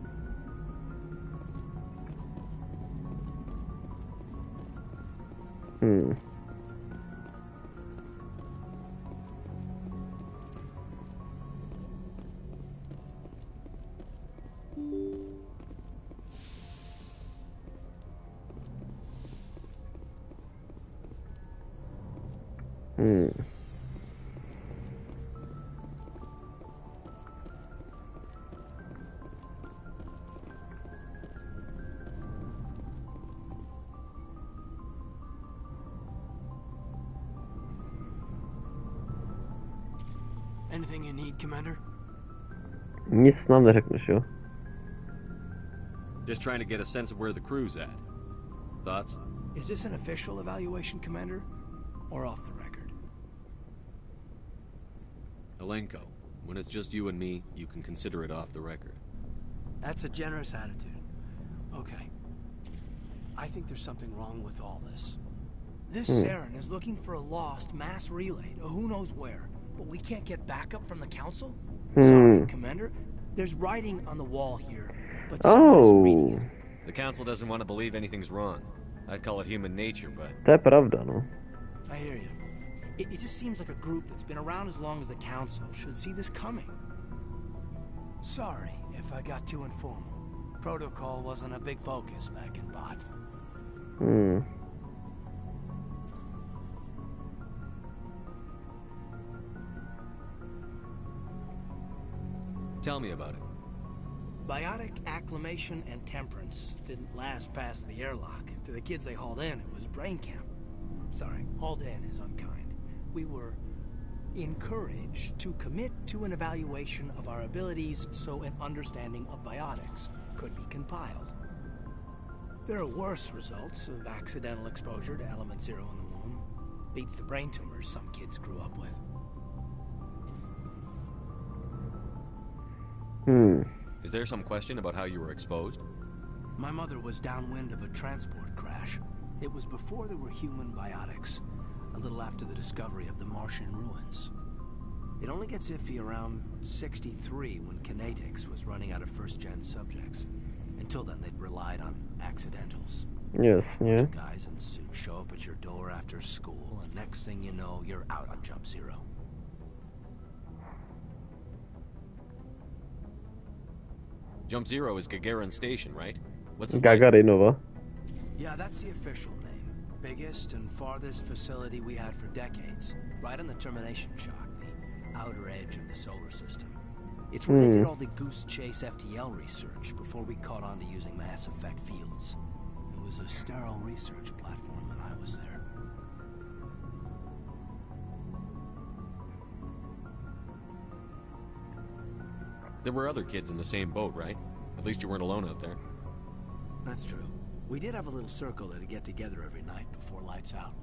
Anything you need, Commander? Nic nám neřekneš, jo? Just trying to get a sense of where the crew's at. Thoughts? Is this an official evaluation, Commander? Or off the record? Alenko, when it's just you and me, you can consider it off the record. That's a generous attitude. Okay. I think there's something wrong with all this. This Saren is looking for a lost mass relay to who knows where, but we can't get backup from the Council? Sorry, Commander. There's writing on the wall here, but someone isn't reading it. The Council doesn't want to believe anything's wrong. I'd call it human nature, but... To je pravda, no. I hear you. It just seems like a group that's been around as long as the Council should see this coming. Sorry if I got too informal. Protocol wasn't a big focus back in Bot. Tell me about it. Biotic acclimation and temperance didn't last past the airlock. To the kids they hauled in, it was brain camp. Sorry, hauled in is unkind. We were encouraged to commit to an evaluation of our abilities so an understanding of biotics could be compiled. There are worse results of accidental exposure to element 0 in the womb. Beats the brain tumors some kids grew up with. Is there some question about how you were exposed? My mother was downwind of a transport crash. It was before there were human biotics, a little after the discovery of the Martian ruins. It only gets iffy around 63 when kinetics was running out of first-gen subjects. Until then, they'd relied on accidentals. Yes, yeah. Guys in suits show up at your door after school, and next thing you know, you're out on Jump Zero. Jump Zero is Gagarin Station, right? What's it Gagarinova. Yeah, that's the official name. Biggest and farthest facility we had for decades. Right on the termination shock, the outer edge of the solar system. It's where they did all the Goose Chase FTL research before we caught on to using mass effect fields. It was a sterile research platform when I was there. There were other kids in the same boat, right? At least you weren't alone out there. That's true. We did have a little circle that'd get together every night before lights out.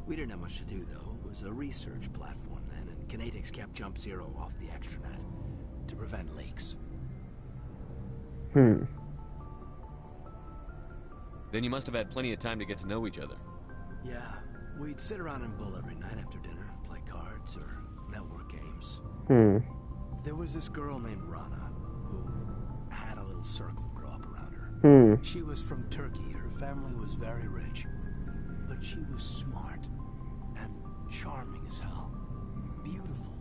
We didn't have much to do, though. It was a research platform then, and kinetics kept Jump Zero off the extranet to prevent leaks. Then you must have had plenty of time to get to know each other. Yeah, we'd sit around and bull every night after dinner, play cards or network games. There was this girl named Rana, who had a little circle grow up around her. She was from Turkey. Her family was very rich. But she was smart and charming as hell. Beautiful.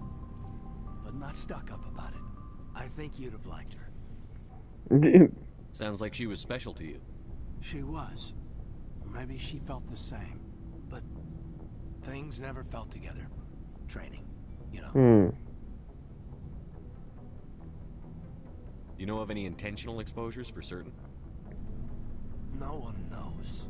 But not stuck up about it. I think you'd have liked her. Sounds like she was special to you. She was. Or maybe she felt the same. But things never felt together. Training, you know. You know of any intentional exposures for certain? No one knows.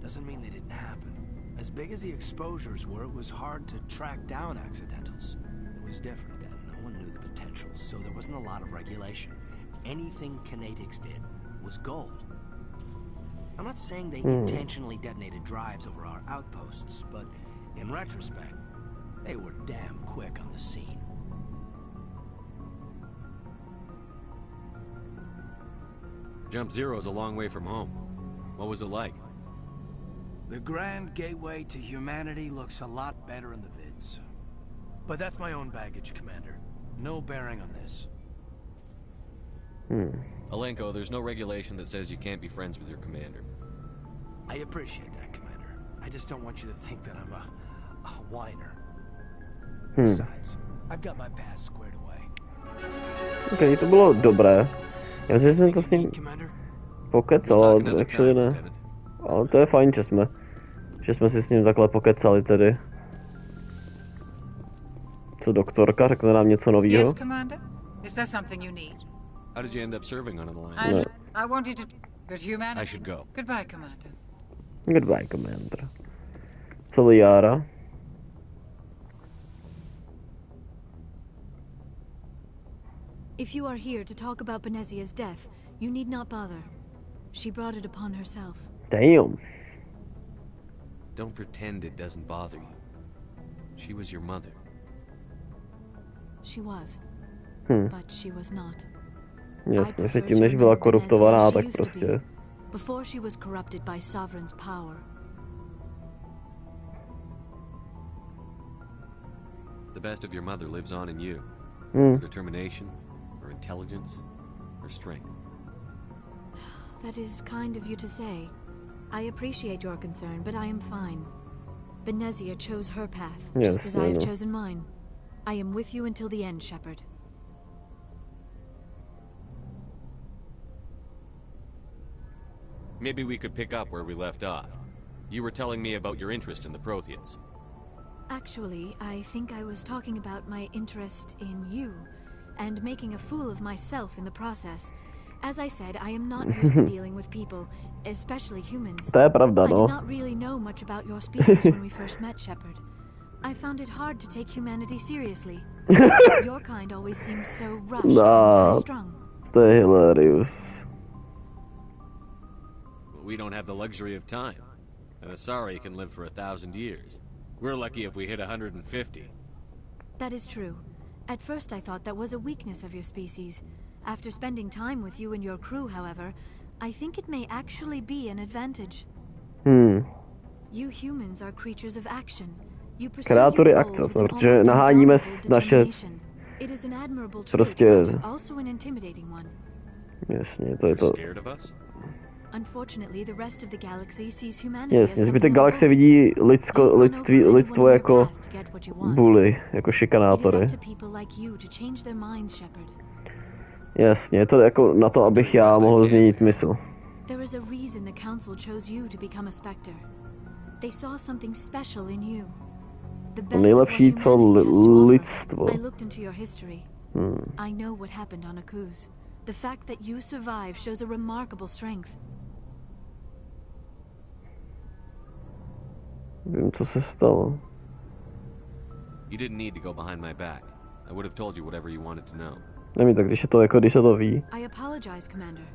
Doesn't mean they didn't happen. As big as the exposures were, it was hard to track down accidentals. It was different then. No one knew the potential, so there wasn't a lot of regulation. Anything kinetics did was gold. I'm not saying they intentionally detonated drives over our outposts, but in retrospect, they were damn quick on the scene. Jump Zero is a long way from home. What was it like? The grand gateway to humanity looks a lot better in the vids. But that's my own baggage, Commander. No bearing on this. Alenko, there's no regulation that says you can't be friends with your commander. I appreciate that, Commander. I just don't want you to think that I'm a whiner. Besides, I've got my past squared away. Okay, to bylo dobré. Já si jsem to s ním pokecal, actually ne. Ale to je fajn, že jsme si s ním takhle pokecali tedy. Co doktorka, řekne nám něco novýho? Yes, Commander? Is there something you need? How did you end up serving on an alliance? I wanted to... But humanity... I should go. Goodbye, Commander. Goodbye, Commander. Co Liara? If you are here to talk about Benezia's death, you need not bother. She brought it upon herself. Damn. Don't pretend it doesn't bother you. She was your mother. She was. But she was not. Jasně, se tím, než byla koruptovaná, tak prostě... Before she was corrupted by Sovereign's power. The best of your mother lives on in you. Her determination, her intelligence, her strength. That is kind of you to say. I appreciate your concern, but I am fine. Benezia chose her path, just as I have chosen mine. I am with you until the end, Shepard. Maybe we could pick up where we left off. You were telling me about your interest in the Protheans. Actually, I think I was talking about my interest in you, and making a fool of myself in the process. As I said, I am not used to dealing with people, especially humans. To je pravda, no. I did not really know much about your species when we first met, Shepard. I found it hard to take humanity seriously. Your kind always seemed so rushed and high-strung. To je hilarious. We don't have the luxury of time. An Asari can live for 1,000 years. We're lucky if we hit 150. That is true. At first I thought that was a weakness of your species. After spending time with you and your crew, however, I think it may actually be an advantage. You humans are creatures of action. You pursue your goals with an almost undoubtable determination. It is an admirable trait, but also an intimidating one. Jasně, to je to. You're scared of us? Unfortunately, the rest of the galaxy sees humanity as Jasně, zbytek galaxie vidí lidstvo jako bully, jako šikanátory. Jasně, je to jako na to, abych já mohl změnit mysl. There is a reason the council chose you to become a Spectre. They saw something special in you. The best Nejlepší, co lidstvo. I looked into your history. I know what happened on Akuz. The fact that you survived shows a remarkable strength. Vím, co se stalo. You didn't need to go behind my back. I would have told you whatever you wanted to know. Nevím, tak když se to ví. I apologize, Commander.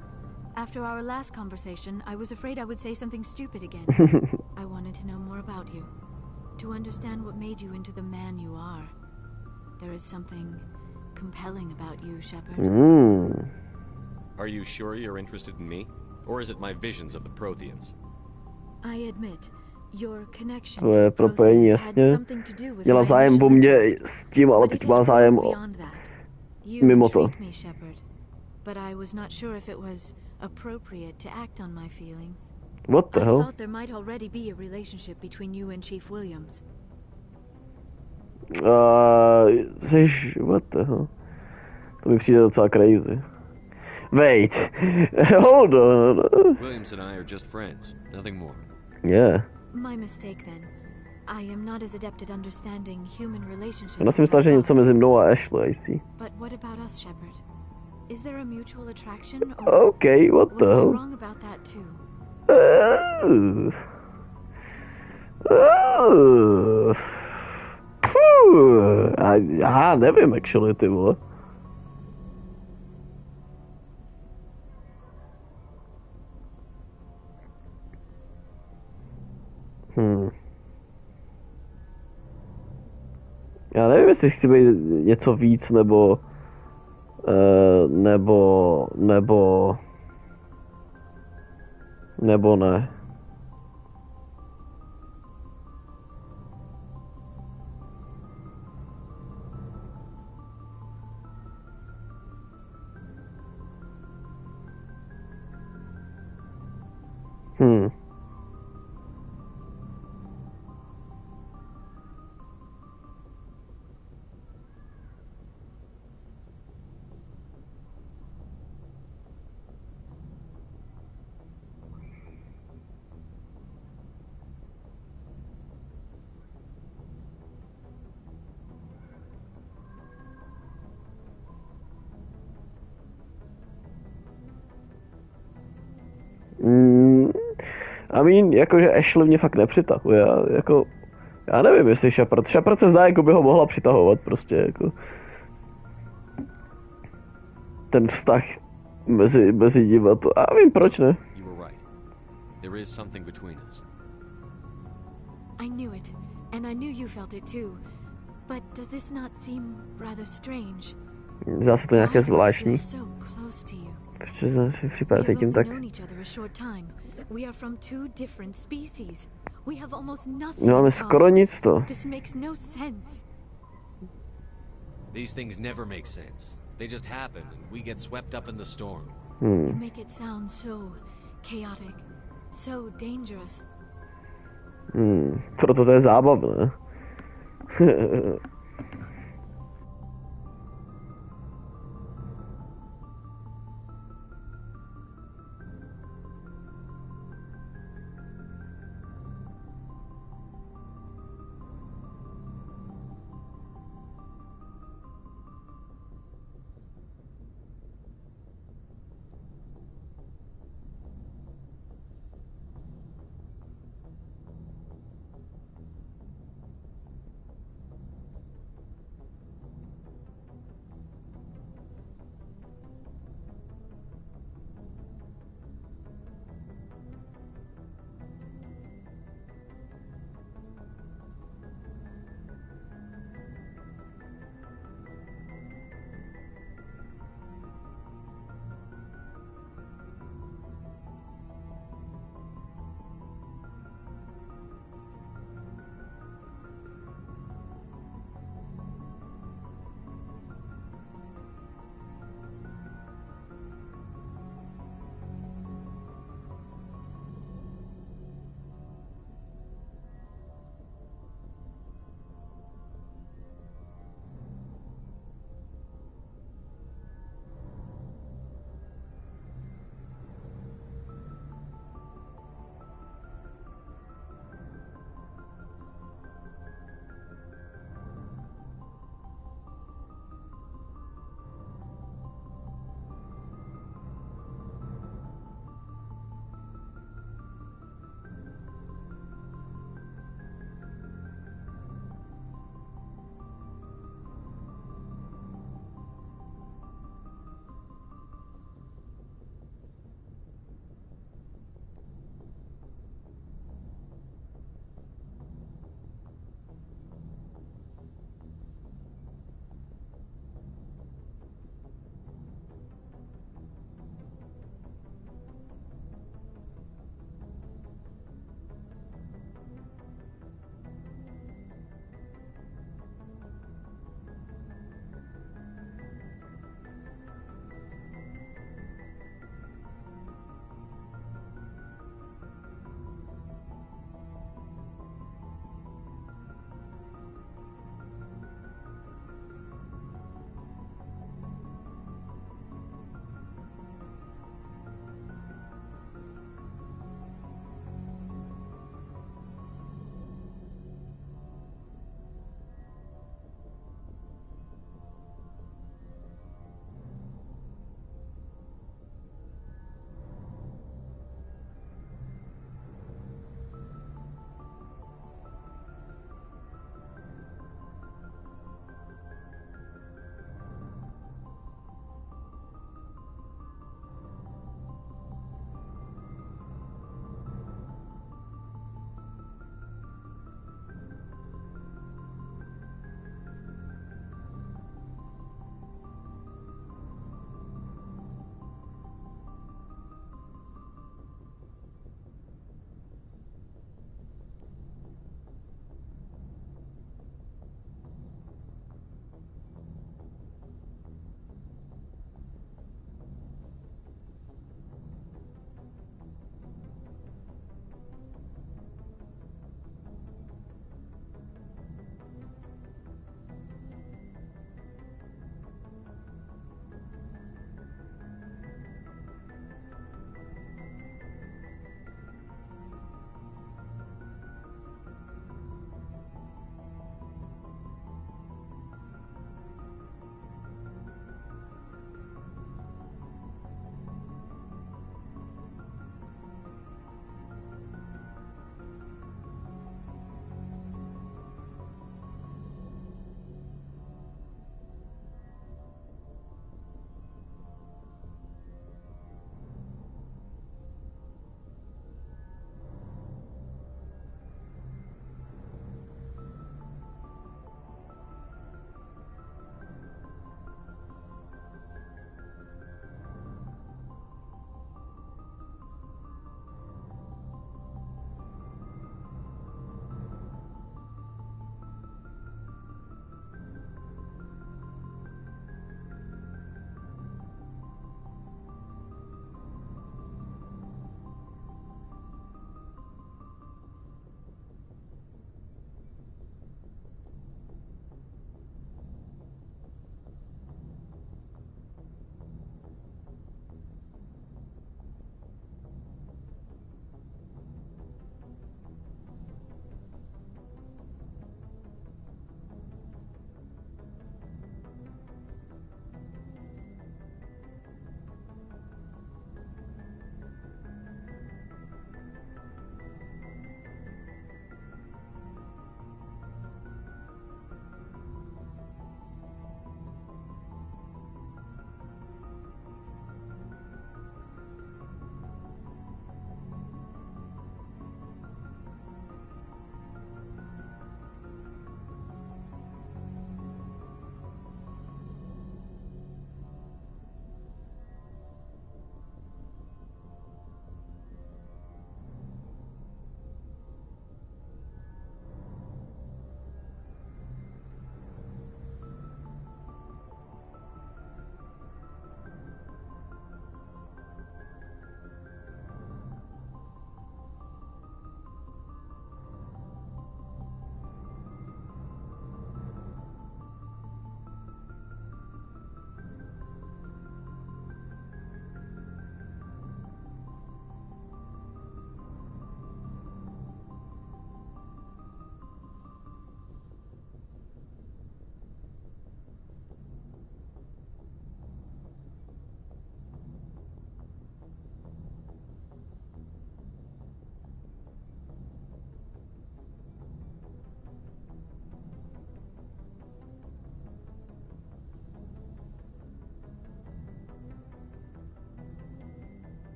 After our last conversation, I was afraid I would say something stupid again. I wanted to know more about you. To understand what made you into the man you are. There is something compelling about you, Shepard. Are you sure you're interested in me? Or is it my visions of the Protheans? I admit, your connection to je propojení, jasně. Měla zájem o mě s tím, ale teď má zájem o... mimo to. But I was not sure if it was appropriate to act on my feelings. What the hell? I thought there might already be a relationship between you and Chief Williams. What the hell? To mi přijde docela crazy. Wait, hold on. Williams and I are just friends, nothing more. Yeah. My mistake then. I am not as adept at understanding human relationships. Já si myslel, že něco mezi mnou a Ashley, I see. But what about us, Shepard? Is there a mutual attraction, or okay, what the hell? Was I wrong about that too? Já nevím, actually, ty vole. Já nevím, jestli chci být něco víc, nebo ne. I mean, jakože Ashley mě fakt nepřitahuje, já nevím, jestli Shepard se zdá, jako by ho mohla přitahovat prostě, jako. Ten vztah mezi ním a to, já vím, proč ne. You were right. There is something between us. I knew it, and I knew you felt it too. But does this not seem rather strange? Zdá se to nějaké zvláštní. So close to you. Protože v případě cítím tak. We are from two different species. We have almost nothing. Nemáme skoro nic to. This makes no sense. These things never make sense. They just happen and we get swept up in the storm. You make it sound so chaotic, so dangerous. Proto to je zábavné.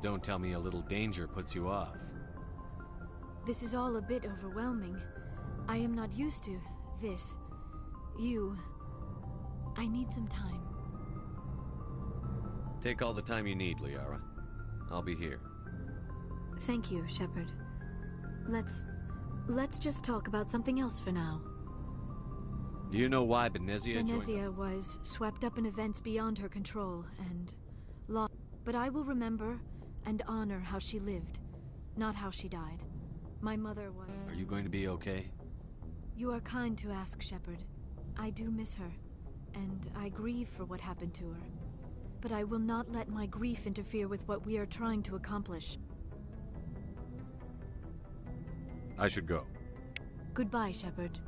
Don't tell me a little danger puts you off. This is all a bit overwhelming. I am not used to this. I need some time. Take all the time you need, Liara. I'll be here. Thank you, Shepard. Let's just talk about something else for now. Do you know why Benezia joined Benezia was swept up in events beyond her control and lost. But I will remember and honor how she lived, not how she died. My mother was... Are you going to be okay? You are kind to ask, Shepard. I do miss her, and I grieve for what happened to her. But I will not let my grief interfere with what we are trying to accomplish. I should go. Goodbye, Shepard.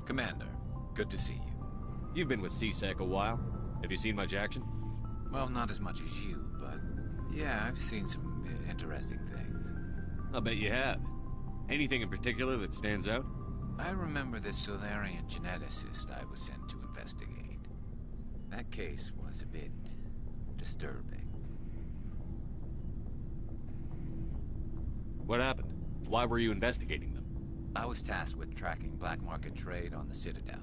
Commander, good to see you. You've been with CSEC a while. Have you seen much action? Well, not as much as you, but yeah, I've seen some interesting things. I'll bet you have. Anything in particular that stands out? I remember this Solarian geneticist I was sent to investigate. That case was a bit disturbing. What happened? Why were you investigating them? I was tasked with tracking black market trade on the Citadel.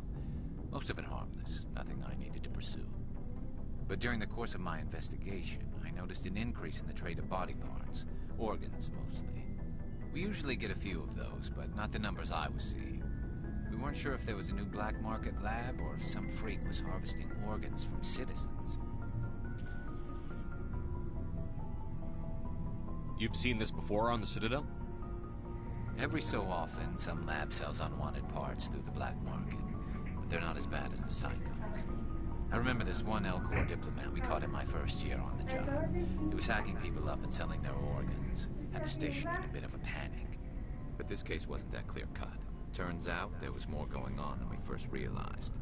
Most of it harmless, nothing I needed to pursue. But during the course of my investigation, I noticed an increase in the trade of body parts, organs mostly. We usually get a few of those, but not the numbers I was seeing. We weren't sure if there was a new black market lab or if some freak was harvesting organs from citizens. You've seen this before on the Citadel? Every so often, some lab sells unwanted parts through the black market, but they're not as bad as the Psychons. I remember this one L-Corps diplomat we caught in my first year on the job. He was hacking people up and selling their organs. Had the station in a bit of a panic. But this case wasn't that clear-cut. Turns out there was more going on than we first realized.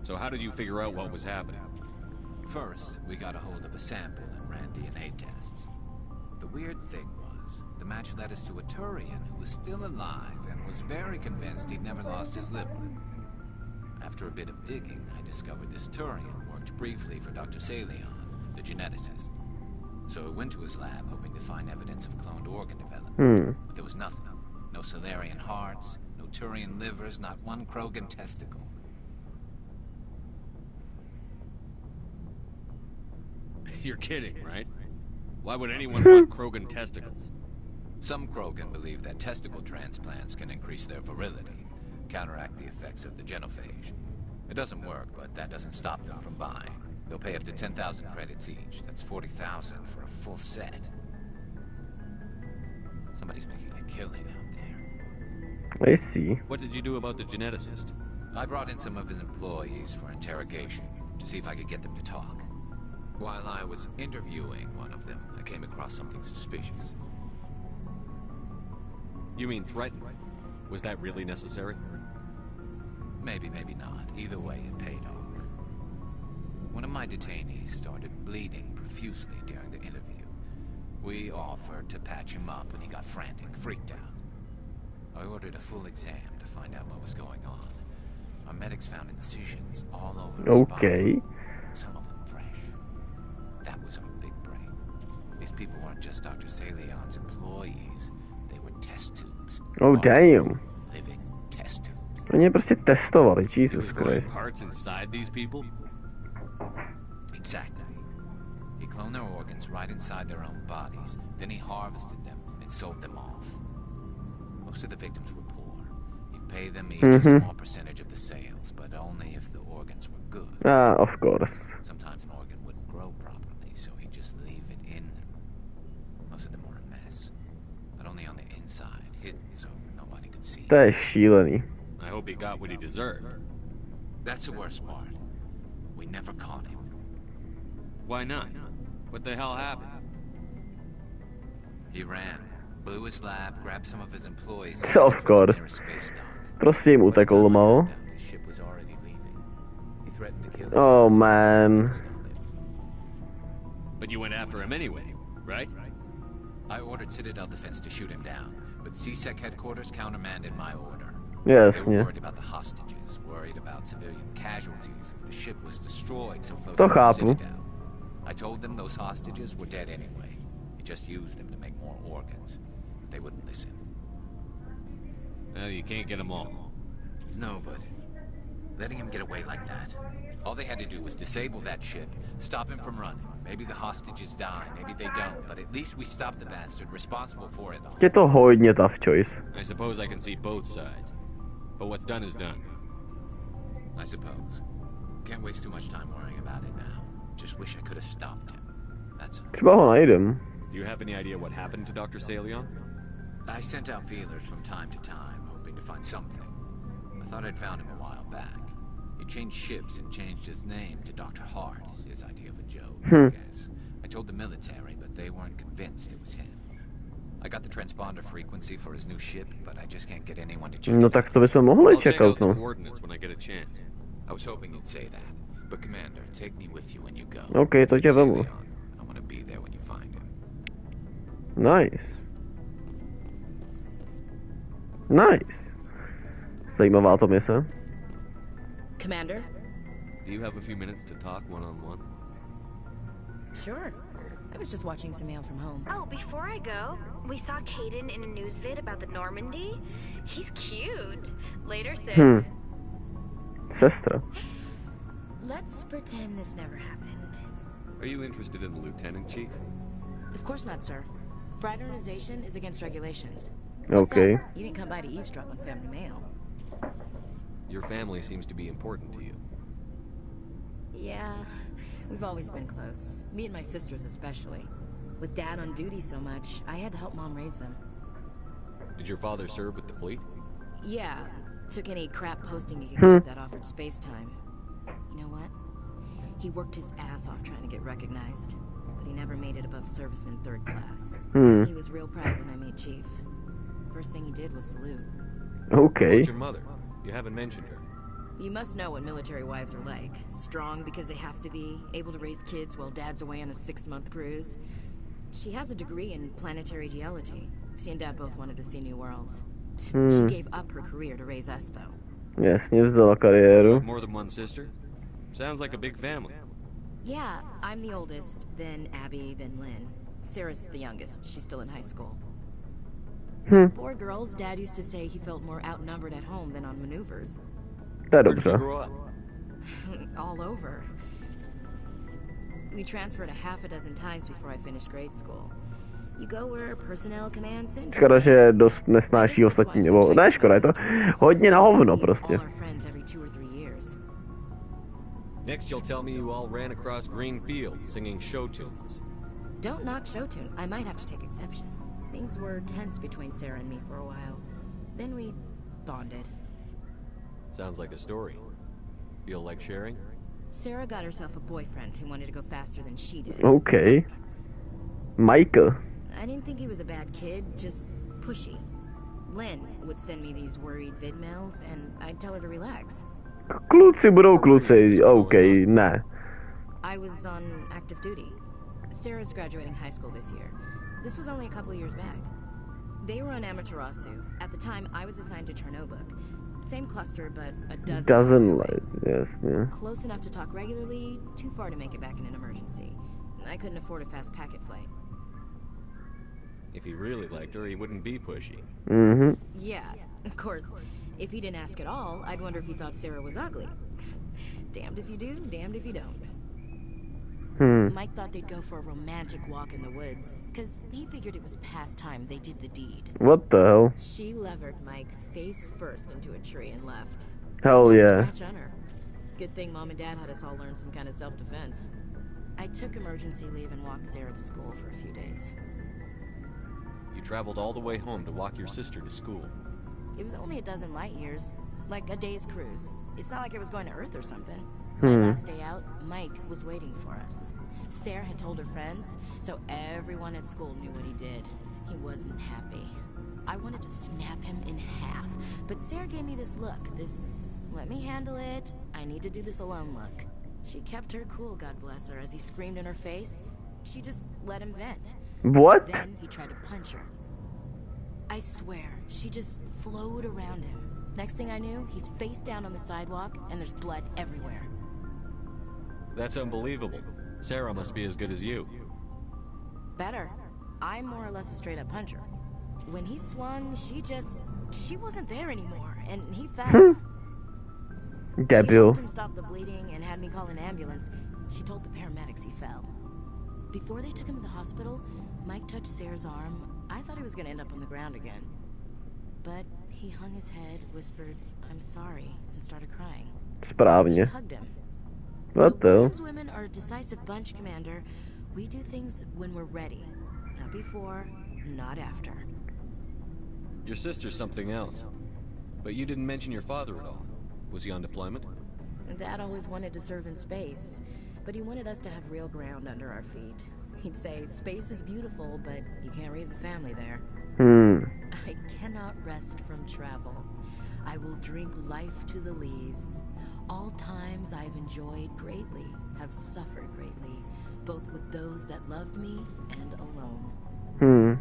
So how did you figure out what was happening? First, we got a hold of a sample and ran DNA tests. The weird thing was, the match led us to a Turian who was still alive and was very convinced he'd never lost his liver. After a bit of digging, I discovered this Turian worked briefly for Dr. Salion, the geneticist. So I went to his lab hoping to find evidence of cloned organ development. But there was nothing. No Solarian hearts, no Turian livers, not one Krogan testicle. You're kidding, right? Why would anyone want Krogan testicles? Some Krogan believe that testicle transplants can increase their virility, counteract the effects of the genophage. It doesn't work, but that doesn't stop them from buying. They'll pay up to 10,000 credits each. That's 40,000 for a full set. Somebody's making a killing out there. I see. What did you do about the geneticist? I brought in some of his employees for interrogation, to see if I could get them to talk. While I was interviewing one of them, I came across something suspicious. You mean threatened? Was that really necessary? Maybe, maybe not. Either way, it paid off. One of my detainees started bleeding profusely during the interview. We offered to patch him up and he got frantic, freaked out. I ordered a full exam to find out what was going on. Our medics found incisions all over his body. Some of them fresh. That was our big break. These people weren't just Dr. Salion's employees. They were test tubes. Oh, damn. Living test tubes. Oni je prostě testovali, Jesus Christ. Parts inside these people? Exactly. He cloned their organs right inside their own bodies. Then he harvested them and and sold them off. Most of the victims were poor. You'd pay them each a small percentage of the sales, but only if the organs were good. Ah, of course. Sometimes an organ wouldn't grow properly, so he'd just leave it in them. Most of them were a mess, but only on the inside, hidden so nobody could see. To je šílený. I hope he got what he deserved. That's the worst part. We never caught him. Why not? What the hell happened? He ran, blew his lab, grabbed some of his employees, Of course. Prostě jim utekl malo. His ship was already leaving. He threatened to kill his Oh man. But you went after him anyway, right? I ordered Citadel Defense to shoot him down, but CSEC headquarters countermanded my order. Yes, they were yeah. worried about the hostages, worried about civilian casualties if the ship was destroyed so close To to the chápu. Citadel. I told them those hostages were dead anyway. He just used them to make more organs. They wouldn't listen. Well, you can't get them all. No, but letting him get away like that. All they had to do was disable that ship, stop him from running. Maybe the hostages die, maybe they don't, but at least we stopped the bastard responsible for it all. Je to hodně tough choice. I suppose I can see both sides. But what's done is done. I suppose. Can't waste too much time worrying about it now. Just wish I could have stopped him. That's all. Třeba ho najdem. Do you have any idea what happened to Dr. Salion? I sent out feelers from time to time, hoping to find something. I thought I'd found him a while back. He changed ships and changed his name to Dr. Hart, his idea of a joke, I guess. I told the military, but they weren't convinced it was him. I got the transponder frequency for his new ship, but I just can't get anyone to check No it tak out. to bychom mohli I'll check čekat, out the no. coordinates when I get a chance. I was hoping you'd say that. But Commander, take me with you when you go. OK, to If tě it's vemu. Salion, I want to be there when you find him. Nice. Nice. Zajímavá to mise. Commander? Do you have a few minutes to talk one-on-one? Sure. I was just watching some mail from home. Oh, before I go, we saw Caden in a news vid about the Normandy. He's cute. Later, sis. Sestra. Let's pretend this never happened. Are you interested in the Lieutenant Chief? Of course not, sir. Fraternization is against regulations. OK. What's up? You didn't come by to eavesdrop on family mail. Your family seems to be important to you. Yeah, we've always been close. Me and my sisters especially. With Dad on duty so much, I had to help Mom raise them. Did your father serve with the fleet? Yeah, took any crap posting he could get that offered space time. You know what? He worked his ass off trying to get recognized, but he never made it above serviceman 3rd class. He was real proud when I made Chief. First thing he did was salute. OK. What's your mother? You haven't mentioned her. You must know what military wives are like. Strong because they have to be, able to raise kids while Dad's away on a 6-month cruise. She has a degree in planetary geology. She and Dad both wanted to see new worlds. She gave up her career to raise us, though. Jasně, vzdala kariéru. More than one sister? Sounds like a big family. Yeah, I'm the oldest, then Abby, then Lynn. Sarah's the youngest. She's still in high school. 4 girls, Dad used to say he felt more outnumbered at home than on maneuvers. To je Where did you dobře. grow up? All over. We transferred a half a dozen times before I finished grade school. You go where personnel command sends you. Škoda, že dost nesnáší ostatní, nebo ne škoda, je to hodně na hovno prostě. All our friends every 2 or 3 years. Next you'll tell me you all ran across green fields singing show tunes. Don't knock show tunes. I might have to take exception. Things were tense between Sarah and me for a while. Then we bonded. Sounds like a story. Feel like sharing? Sarah got herself a boyfriend who wanted to go faster than she did. OK. Michael. I didn't think he was a bad kid, just pushy. Lynn would send me these worried vid mails, and I'd tell her to relax. Kluci budou kluci, OK, ne. I was on active duty. Sarah's graduating high school this year. This was only a couple of years back. They were on Matriarcha. At the time, I was assigned to Chernobog. Same cluster, but a dozen. Doesn't like, yes, yeah. Close enough to talk regularly, too far to make it back in an emergency. I couldn't afford a fast packet flight. If he really liked her, he wouldn't be pushy. Yeah, of course. If he didn't ask at all, I'd wonder if he thought Sarah was ugly. Damned if you do, damned if you don't. Mike thought they'd go for a romantic walk in the woods, because he figured it was past time they did the deed. What the hell? She levered Mike face first into a tree and left. Hell yeah. Scratch on her. Good thing Mom and Dad had us all learn some kind of self-defense. I took emergency leave and walked Sarah to school for a few days. You traveled all the way home to walk your sister to school. It was only a dozen light years, like a day's cruise. It's not like I was going to Earth or something. My last day out, Mike was waiting for us. Sarah had told her friends, so everyone at school knew what he did. He wasn't happy. I wanted to snap him in half, but Sarah gave me this look, this let me handle it, I need to do this alone look. She kept her cool, God bless her, as he screamed in her face. She just let him vent. What? Then he tried to punch her. I swear, she just flowed around him. Next thing I knew, he's face down on the sidewalk, and there's blood everywhere. That's unbelievable. Sarah must be as good as you. Better. I'm more or less a straight-up puncher. When he swung, she wasn't there anymore, and he fell. Debil. She helped him stop the bleeding and had me call an ambulance. She told the paramedics he fell. Before they took him to the hospital, Mike touched Sarah's arm. I thought he was going to end up on the ground again. But he hung his head, whispered, "I'm sorry," and started crying. Správně. She hugged him. What the? Williams women are a decisive bunch, Commander. We do things when we're ready. Not before, not after. Your sister's something else. But you didn't mention your father at all. Was he on deployment? Dad always wanted to serve in space, but he wanted us to have real ground under our feet. He'd say, space is beautiful, but you can't raise a family there. I cannot rest from travel. I will drink life to the lees. All times I've enjoyed greatly, have suffered greatly, both with those that loved me and alone.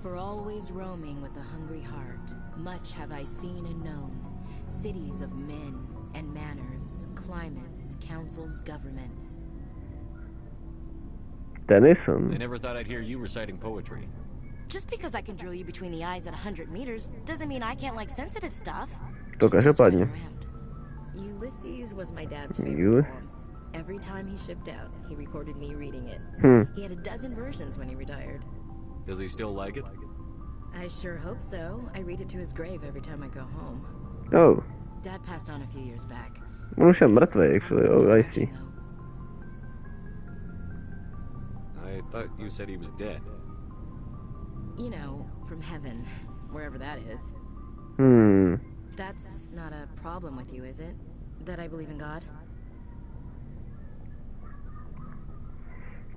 For always roaming with a hungry heart, much have I seen and known. Cities of men and manners, climates, councils, governments. Tennyson. I never thought I'd hear you reciting poetry. Just because I can drill you between the eyes at 100 meters doesn't mean I can't like sensitive stuff. To každopádně. Ulysses was my dad's favorite poem. Every time he shipped out, he recorded me reading it. He had a dozen versions when he retired. Does he still like it? I sure hope so. I read it to his grave every time I go home. Oh. Dad passed on a few years back. On už je mrtvý, actually. Oh, I see. I thought you said he was dead. You know, from heaven, wherever that is. That's not a problem with you, is it? That I believe in God?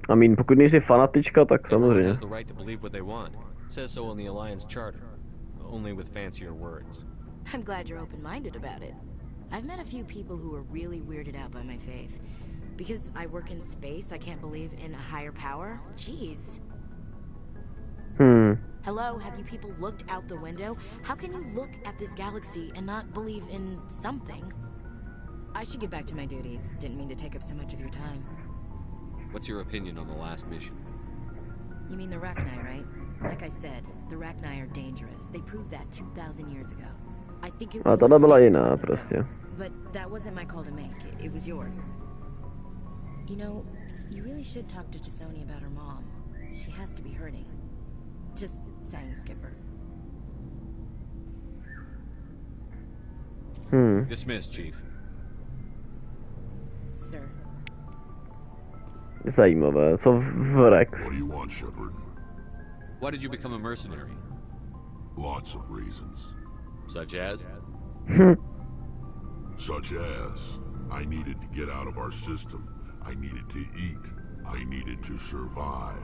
I mean, pokud nejsi fanatička, tak Everyone samozřejmě. has the right to believe what they want. Says so in the Alliance Charter. Only with fancier words. I'm glad you're open-minded about it. I've met a few people who are really weirded out by my faith. Because I work in space, I can't believe in a higher power? Jeez. Hello, have you people looked out the window? How can you look at this galaxy and not believe in something? I should get back to my duties. Didn't mean to take up so much of your time. What's your opinion on the last mission? You mean the Rachni, right? Like I said, the Rachni are dangerous. They proved that 2,000 years ago. I think it A was a tohle byla mistake to jiná let them go. prostě. But that wasn't my call to make. It was yours. You know, you really should talk to Tisoni about her mom. She has to be hurting. Just saying, Skipper. Dismissed, Chief. Sir. Zajímavé, co v Rex? What do you want, Shepard? Why did you become a mercenary? Lots of reasons. Such as? Such as, I needed to get out of our system. I needed to eat. I needed to survive.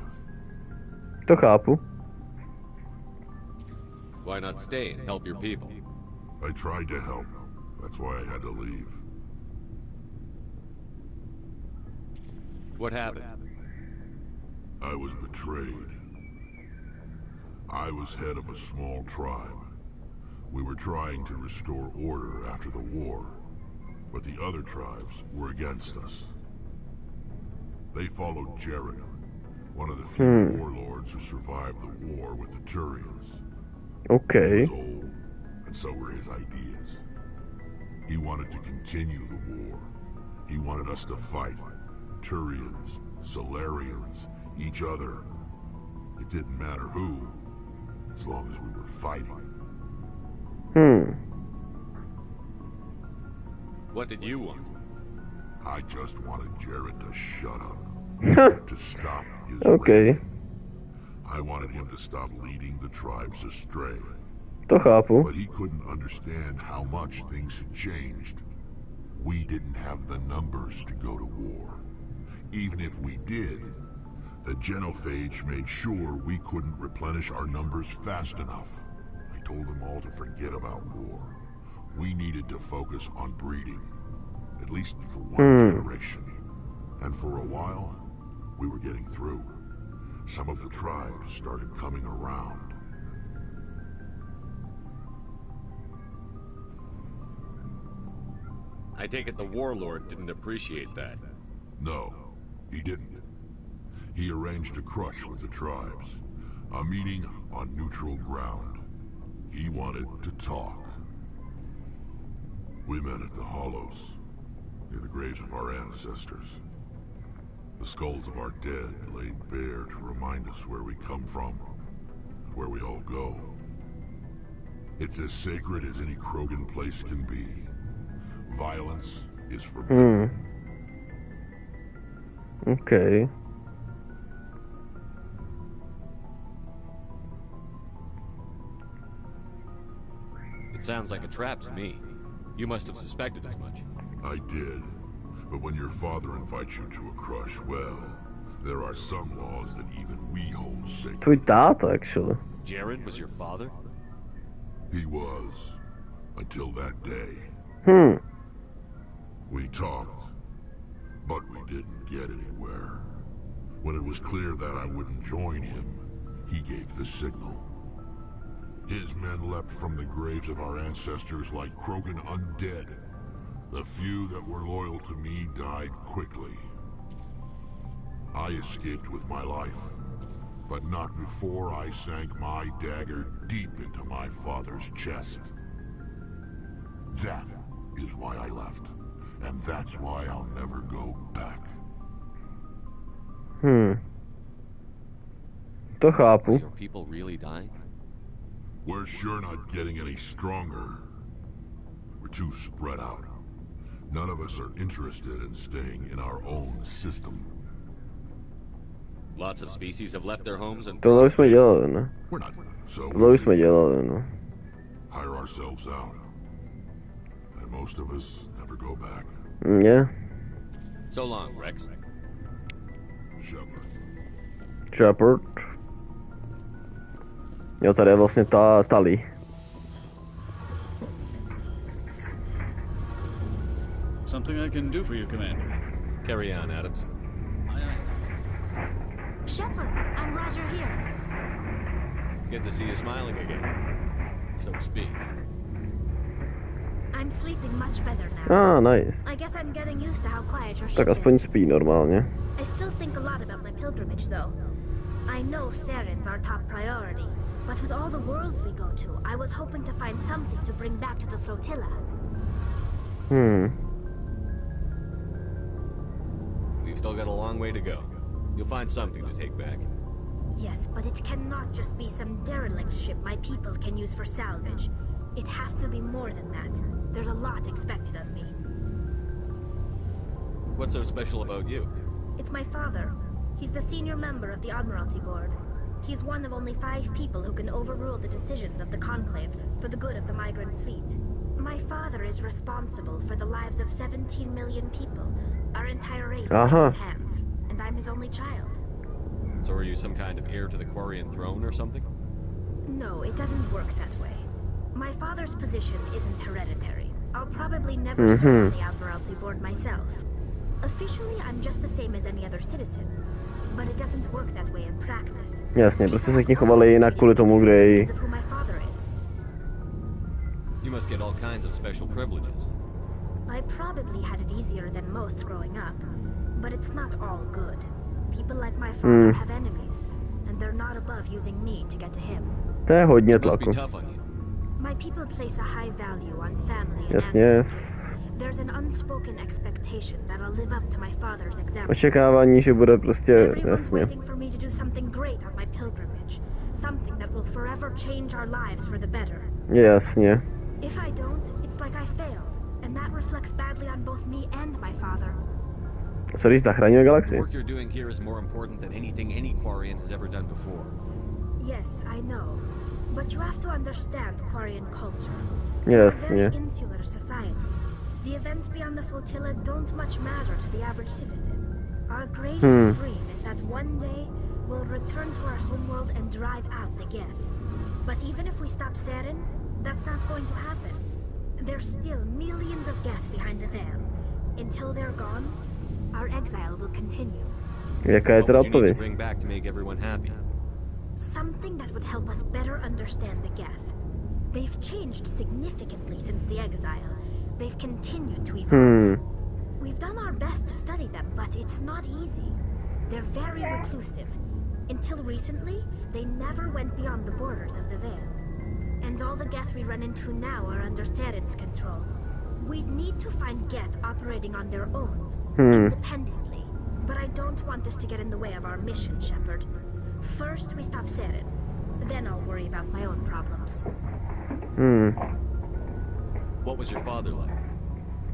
To chápu. Why not stay and help your people? I tried to help. That's why I had to leave. What happened? I was betrayed. I was head of a small tribe. We were trying to restore order after the war, but the other tribes were against us. They followed Jared, one of the few warlords who survived the war with the Turians. Okay. He was old, and so were his ideas. He wanted to continue the war. He wanted us to fight, Turians, Solarians, each other. It didn't matter who, as long as we were fighting. What did you want? I just wanted Jared to shut up. To stop his Okay. I wanted him to stop leading the tribes astray. To chápu. But he couldn't understand how much things had changed. We didn't have the numbers to go to war. Even if we did, the genophage made sure we couldn't replenish our numbers fast enough. I told them all to forget about war. We needed to focus on breeding, at least for one generation. And for a while, we were getting through. Some of the tribes started coming around. I take it the warlord didn't appreciate that. No, he didn't. He arranged a crush with the tribes. A meeting on neutral ground. He wanted to talk. We met at the Hollows, near the graves of our ancestors. The skulls of our dead laid bare to remind us where we come from, and where we all go. It's as sacred as any Krogan place can be. Violence is forbidden. Okay. It sounds like a trap to me. You must have suspected as much. I did. But when your father invites you to a crush, well, there are some laws that even we hold sacred. Tvůj táta, actually. Jared was your father? He was. Until that day. We talked, but we didn't get anywhere. When it was clear that I wouldn't join him, he gave the signal. His men leapt from the graves of our ancestors like Krogan undead. The few that were loyal to me died quickly. I escaped with my life, but not before I sank my dagger deep into my father's chest. That is why I left, and that's why I'll never go back. To chápu. Are your people really dying? We're sure not getting any stronger. We're too spread out. None of us are interested in staying in our own system. Lots of species have left their homes and... Tohle už jsme dělali, ne? We're not, so Tohle už jsme dělali, no. hire ourselves out. And most of us never go back. Yeah. So long, Rex. Shepard. Jo, tady je vlastně ta Tali. Something I can do for you, Commander. Carry on, Adams. Shepard, I'm glad you're here. Good to see you smiling again, so to speak. I'm sleeping much better now. Ah, nice. I guess I'm getting used to how quiet your Tak ship aspoň is. spí normálně. I still think a lot about my pilgrimage, though. I know Sterren's our top priority, but with all the worlds we go to, I was hoping to find something to bring back to the flotilla. We've still got a long way to go. You'll find something to take back. Yes, but it cannot just be some derelict ship my people can use for salvage. It has to be more than that. There's a lot expected of me. What's so special about you? It's my father. He's the senior member of the Admiralty Board. He's one of only 5 people who can overrule the decisions of the Conclave for the good of the migrant fleet. My father is responsible for the lives of 17 million people. Our entire race is in his hands, and I'm his only child. So are you some kind of heir to the Quarian throne or something? No, it doesn't work that way. My father's position isn't hereditary. I'll probably never serve on the Admiralty Board myself. Officially, I'm just the same as any other citizen. But it doesn't work that way in practice. Jasně, prostě se k ní chovali jinak kvůli tomu, kde je. You must get all kinds of special privileges. I probably had it easier than most growing up, but it's not all good. People like my father have enemies, and they're not above using me to get to him. To je hodně Must be tlaku. tough on you. My people place a high value on family and Jasně. ancestry, There's an unspoken expectation that I'll live up to my father's example. Očekávání, že bude prostě, Everyone's jasně. waiting for me to do something great on my pilgrimage. Something that will forever change our lives for the better. Jasně. If I don't, it's like I failed, and that reflects badly on both me and my father. Co když zachráníme The galaxii? work you're doing here is more important than anything any Quarian has ever done before. Yes, I know. But you have to understand Quarian culture. Yes, We're a very yeah. insular society. The events beyond the flotilla don't much matter to the average citizen. Our greatest dream is that one day we'll return to our homeworld and drive out the Geth. But even if we stop Saren, that's not going to happen. There's still millions of Geth behind the veil. Until they're gone, our exile will continue. Jaká je teda What would you need odpověď? to bring back to make everyone happy? Something that would help us better understand the Geth. They've changed significantly since the exile. They've continued to evolve. We've done our best to study them, but it's not easy. They're very reclusive. Until recently, they never went beyond the borders of the Veil. And all the Geth we run into now are under Saren's control. We'd need to find Geth operating on their own, independently. But I don't want this to get in the way of our mission, Shepard. First, we stop Saren. Then I'll worry about my own problems. What was your father like?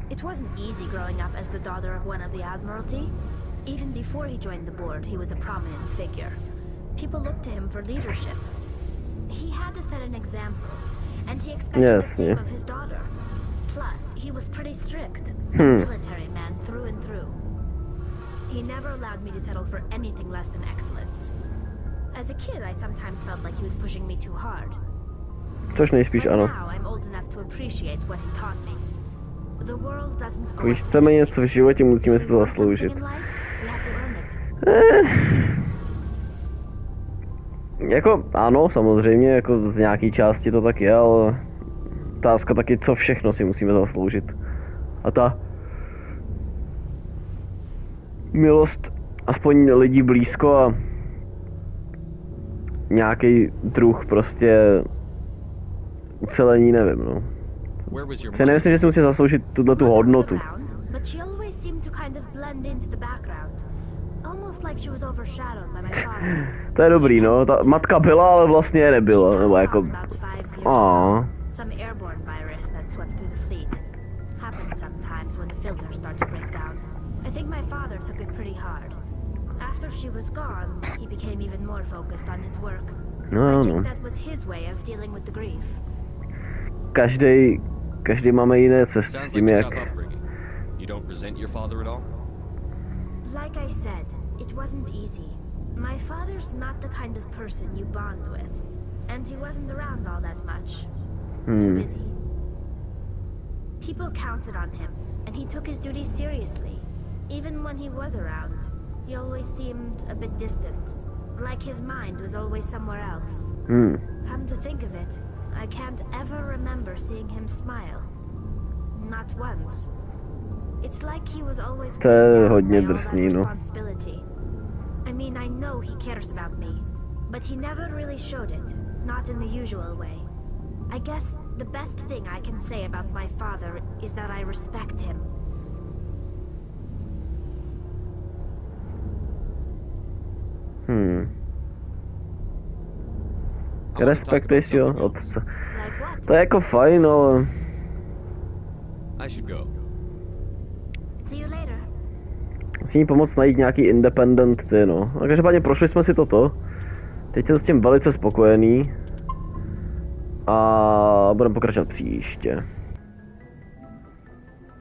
It wasn't easy growing up as the daughter of one of the Admiralty. Even before he joined the board, he was a prominent figure. People looked to him for leadership. He had to set an example, and he expected the same of his daughter. Plus, he was pretty strict. A military man through and through. He never allowed me to settle for anything less than excellence. As a kid, I sometimes felt like he was pushing me too hard. Což nejspíš ano. Now I'm old enough to appreciate what he taught me. The world doesn't Když chceme něco v životě, musíme si to zasloužit. Jako ano, samozřejmě, jako z nějaký části to tak je, ale otázka taky, co všechno si musíme zasloužit. A ta milost aspoň lidí blízko a nějaký druh prostě ucelení, nevím, no. Já nemyslím, že si musí zasloužit tu hodnotu. But she always seemed to kind of blend into the background. Almost like she was overshadowed by my father. To je dobrý, no. Ta matka byla, ale vlastně nebyla, nebo jako... Some airborne virus that swept through the fleet. Happens sometimes when the filter starts to break down. I think my father took it pretty hard. After she was gone, he became even more focused on his work. I think that was his way of dealing with the grief. Každý máme jiné cesty s tím, jak... You don't resent your father at all? Like I said, it wasn't easy. My father's not the kind of person you bond with, and he wasn't around all that much. Too busy. People counted on him, and he took his duties seriously. Even when he was around, he always seemed a bit distant, like his mind was always somewhere else. Come to think of it, I can't ever remember seeing him smile. Not once. It's like he was always weighed down by all that responsibility. I mean, I know he cares about me, but he never really showed it, not in the usual way. I guess the best thing I can say about my father is that I respect him. Respektuješ svého otce. To je jako fajn, ale... I should go. See you later. Musím pomoct najít nějaký independent ty, no. A každopádně prošli jsme si toto. Teď jsem s tím velice spokojený. A budeme pokračovat příště.